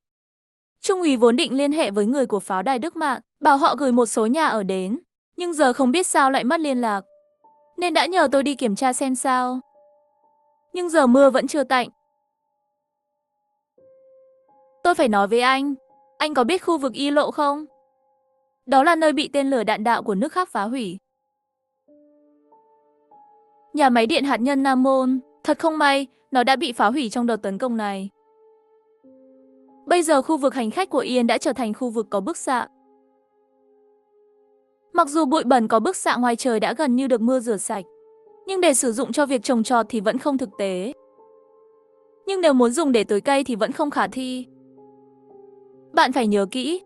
Trung úy vốn định liên hệ với người của pháo đài Đức Mạn, bảo họ gửi một số nhà ở đến. Nhưng giờ không biết sao lại mất liên lạc. Nên đã nhờ tôi đi kiểm tra xem sao. Nhưng giờ mưa vẫn chưa tạnh. Tôi phải nói với anh có biết khu vực Y Lộ không? Đó là nơi bị tên lửa đạn đạo của nước khác phá hủy. Nhà máy điện hạt nhân Nam Môn, thật không may, nó đã bị phá hủy trong đợt tấn công này. Bây giờ khu vực hành khách của Yên đã trở thành khu vực có bức xạ. Mặc dù bụi bẩn có bức xạ ngoài trời đã gần như được mưa rửa sạch, nhưng để sử dụng cho việc trồng trọt thì vẫn không thực tế. Nhưng nếu muốn dùng để tưới cây thì vẫn không khả thi. Bạn phải nhớ kỹ,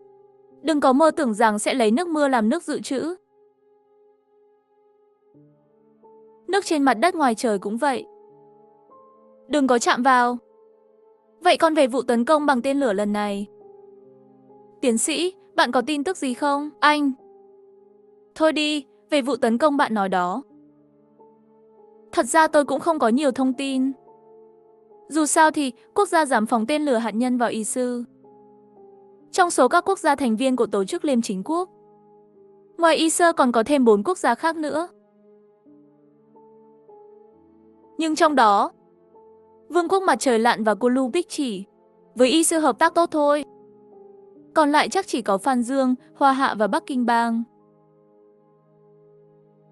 đừng có mơ tưởng rằng sẽ lấy nước mưa làm nước dự trữ. Nước trên mặt đất ngoài trời cũng vậy. Đừng có chạm vào. Vậy còn về vụ tấn công bằng tên lửa lần này? Tiến sĩ, bạn có tin tức gì không? Anh. Thôi đi, về vụ tấn công bạn nói đó. Thật ra tôi cũng không có nhiều thông tin. Dù sao thì quốc gia dám phóng tên lửa hạt nhân vào Y Sư. Trong số các quốc gia thành viên của Tổ chức Liên Chính Quốc, ngoài Y Sơ còn có thêm 4 quốc gia khác nữa. Nhưng trong đó, Vương quốc Mặt Trời Lặn và Cô Bích chỉ với Y Sơ hợp tác tốt thôi. Còn lại chắc chỉ có Phan Dương, Hoa Hạ và Bắc Kinh Bang.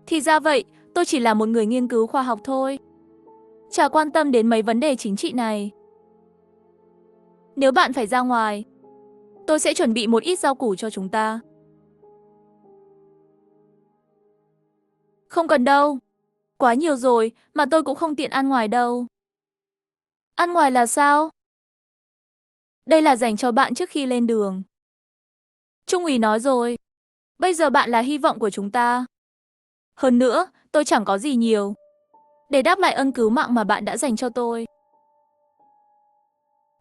Thì ra vậy, tôi chỉ là một người nghiên cứu khoa học thôi. Chả quan tâm đến mấy vấn đề chính trị này. Nếu bạn phải ra ngoài, tôi sẽ chuẩn bị một ít rau củ cho chúng ta. Không cần đâu. Quá nhiều rồi mà tôi cũng không tiện ăn ngoài đâu. Ăn ngoài là sao? Đây là dành cho bạn trước khi lên đường. Trung úy nói rồi. Bây giờ bạn là hy vọng của chúng ta. Hơn nữa, tôi chẳng có gì nhiều để đáp lại ân cứu mạng mà bạn đã dành cho tôi.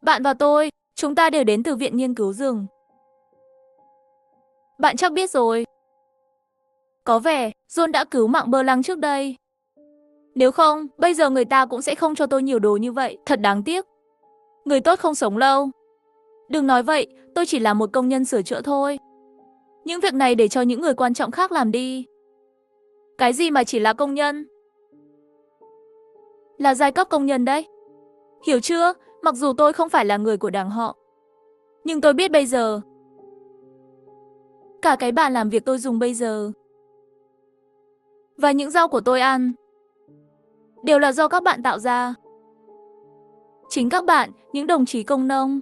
Bạn và tôi, chúng ta đều đến từ Viện Nghiên cứu rừng. Bạn chắc biết rồi. Có vẻ, John đã cứu mạng Bơ Lăng trước đây. Nếu không, bây giờ người ta cũng sẽ không cho tôi nhiều đồ như vậy. Thật đáng tiếc. Người tốt không sống lâu. Đừng nói vậy, tôi chỉ là một công nhân sửa chữa thôi. Những việc này để cho những người quan trọng khác làm đi. Cái gì mà chỉ là công nhân? Là giai cấp công nhân đấy. Hiểu chưa? Mặc dù tôi không phải là người của đảng họ. Nhưng tôi biết bây giờ. Cả cái bàn làm việc tôi dùng bây giờ. Và những rau của tôi ăn. Đều là do các bạn tạo ra. Chính các bạn, những đồng chí công nông,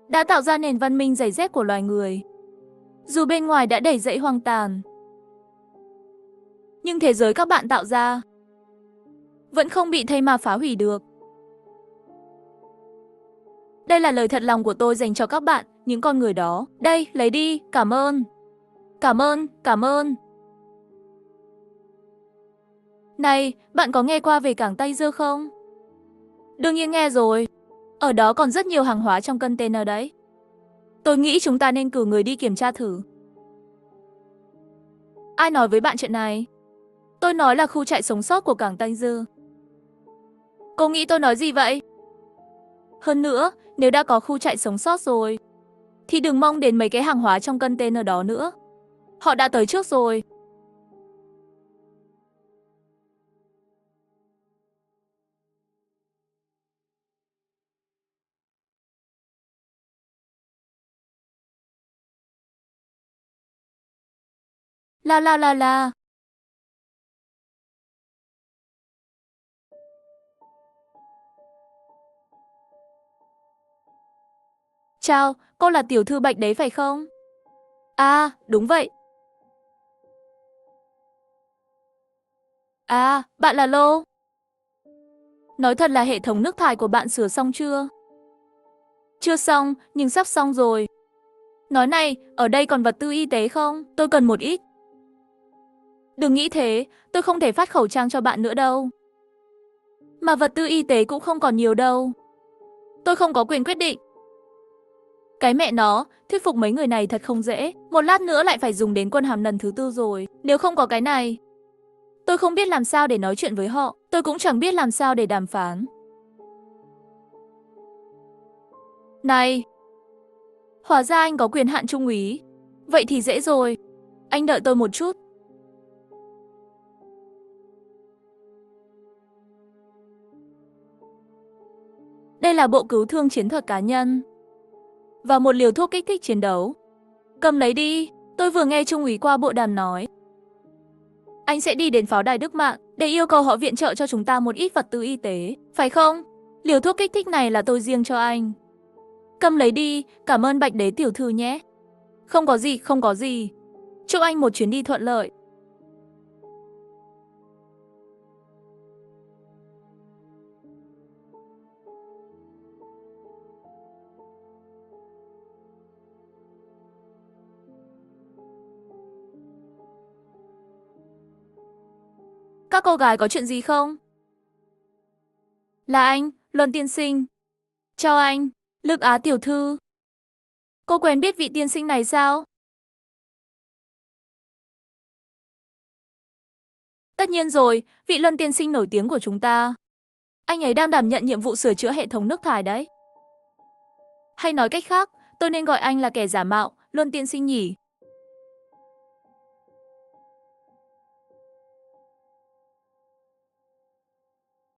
đã tạo ra nền văn minh giày dép của loài người. Dù bên ngoài đã đầy rẫy hoang tàn, nhưng thế giới các bạn tạo ra vẫn không bị thây ma phá hủy được. Đây là lời thật lòng của tôi dành cho các bạn, những con người đó. Đây, lấy đi, cảm ơn. Cảm ơn, cảm ơn. Này, bạn có nghe qua về cảng Tây Dơ không? Đương nhiên nghe rồi. Ở đó còn rất nhiều hàng hóa trong container đấy. Tôi nghĩ chúng ta nên cử người đi kiểm tra thử. Ai nói với bạn chuyện này? Tôi nói là khu trại sống sót của cảng Tây Dư. Cô nghĩ tôi nói gì vậy? Hơn nữa, nếu đã có khu trại sống sót rồi, thì đừng mong đến mấy cái hàng hóa trong container đó nữa. Họ đã tới trước rồi. La la la la. Chào, cô là tiểu thư Bạch đấy phải không? À, đúng vậy. À, bạn là Lô. Nói thật là hệ thống nước thải của bạn sửa xong chưa? Chưa xong, nhưng sắp xong rồi. Nói này, ở đây còn vật tư y tế không? Tôi cần một ít. Đừng nghĩ thế, tôi không thể phát khẩu trang cho bạn nữa đâu. Mà vật tư y tế cũng không còn nhiều đâu. Tôi không có quyền quyết định. Cái mẹ nó, thuyết phục mấy người này thật không dễ. Một lát nữa lại phải dùng đến quân hàm lần thứ 4 rồi. Nếu không có cái này, tôi không biết làm sao để nói chuyện với họ. Tôi cũng chẳng biết làm sao để đàm phán. Này, hóa ra anh có quyền hạn trung úy. Vậy thì dễ rồi. Anh đợi tôi một chút. Đây là bộ cứu thương chiến thuật cá nhân. Và một liều thuốc kích thích chiến đấu. Cầm lấy đi, tôi vừa nghe trung úy qua bộ đàm nói. Anh sẽ đi đến pháo đài Đức Mạn để yêu cầu họ viện trợ cho chúng ta một ít vật tư y tế, phải không? Liều thuốc kích thích này là tôi riêng cho anh. Cầm lấy đi, cảm ơn Bạch Đế tiểu thư nhé. Không có gì, không có gì. Chúc anh một chuyến đi thuận lợi. Các cô gái có chuyện gì không? Là anh, Luân tiên sinh. Chào anh, Lực Á tiểu thư. Cô quen biết vị tiên sinh này sao? Tất nhiên rồi, vị Luân tiên sinh nổi tiếng của chúng ta. Anh ấy đang đảm nhận nhiệm vụ sửa chữa hệ thống nước thải đấy. Hay nói cách khác, tôi nên gọi anh là kẻ giả mạo, Luân tiên sinh nhỉ?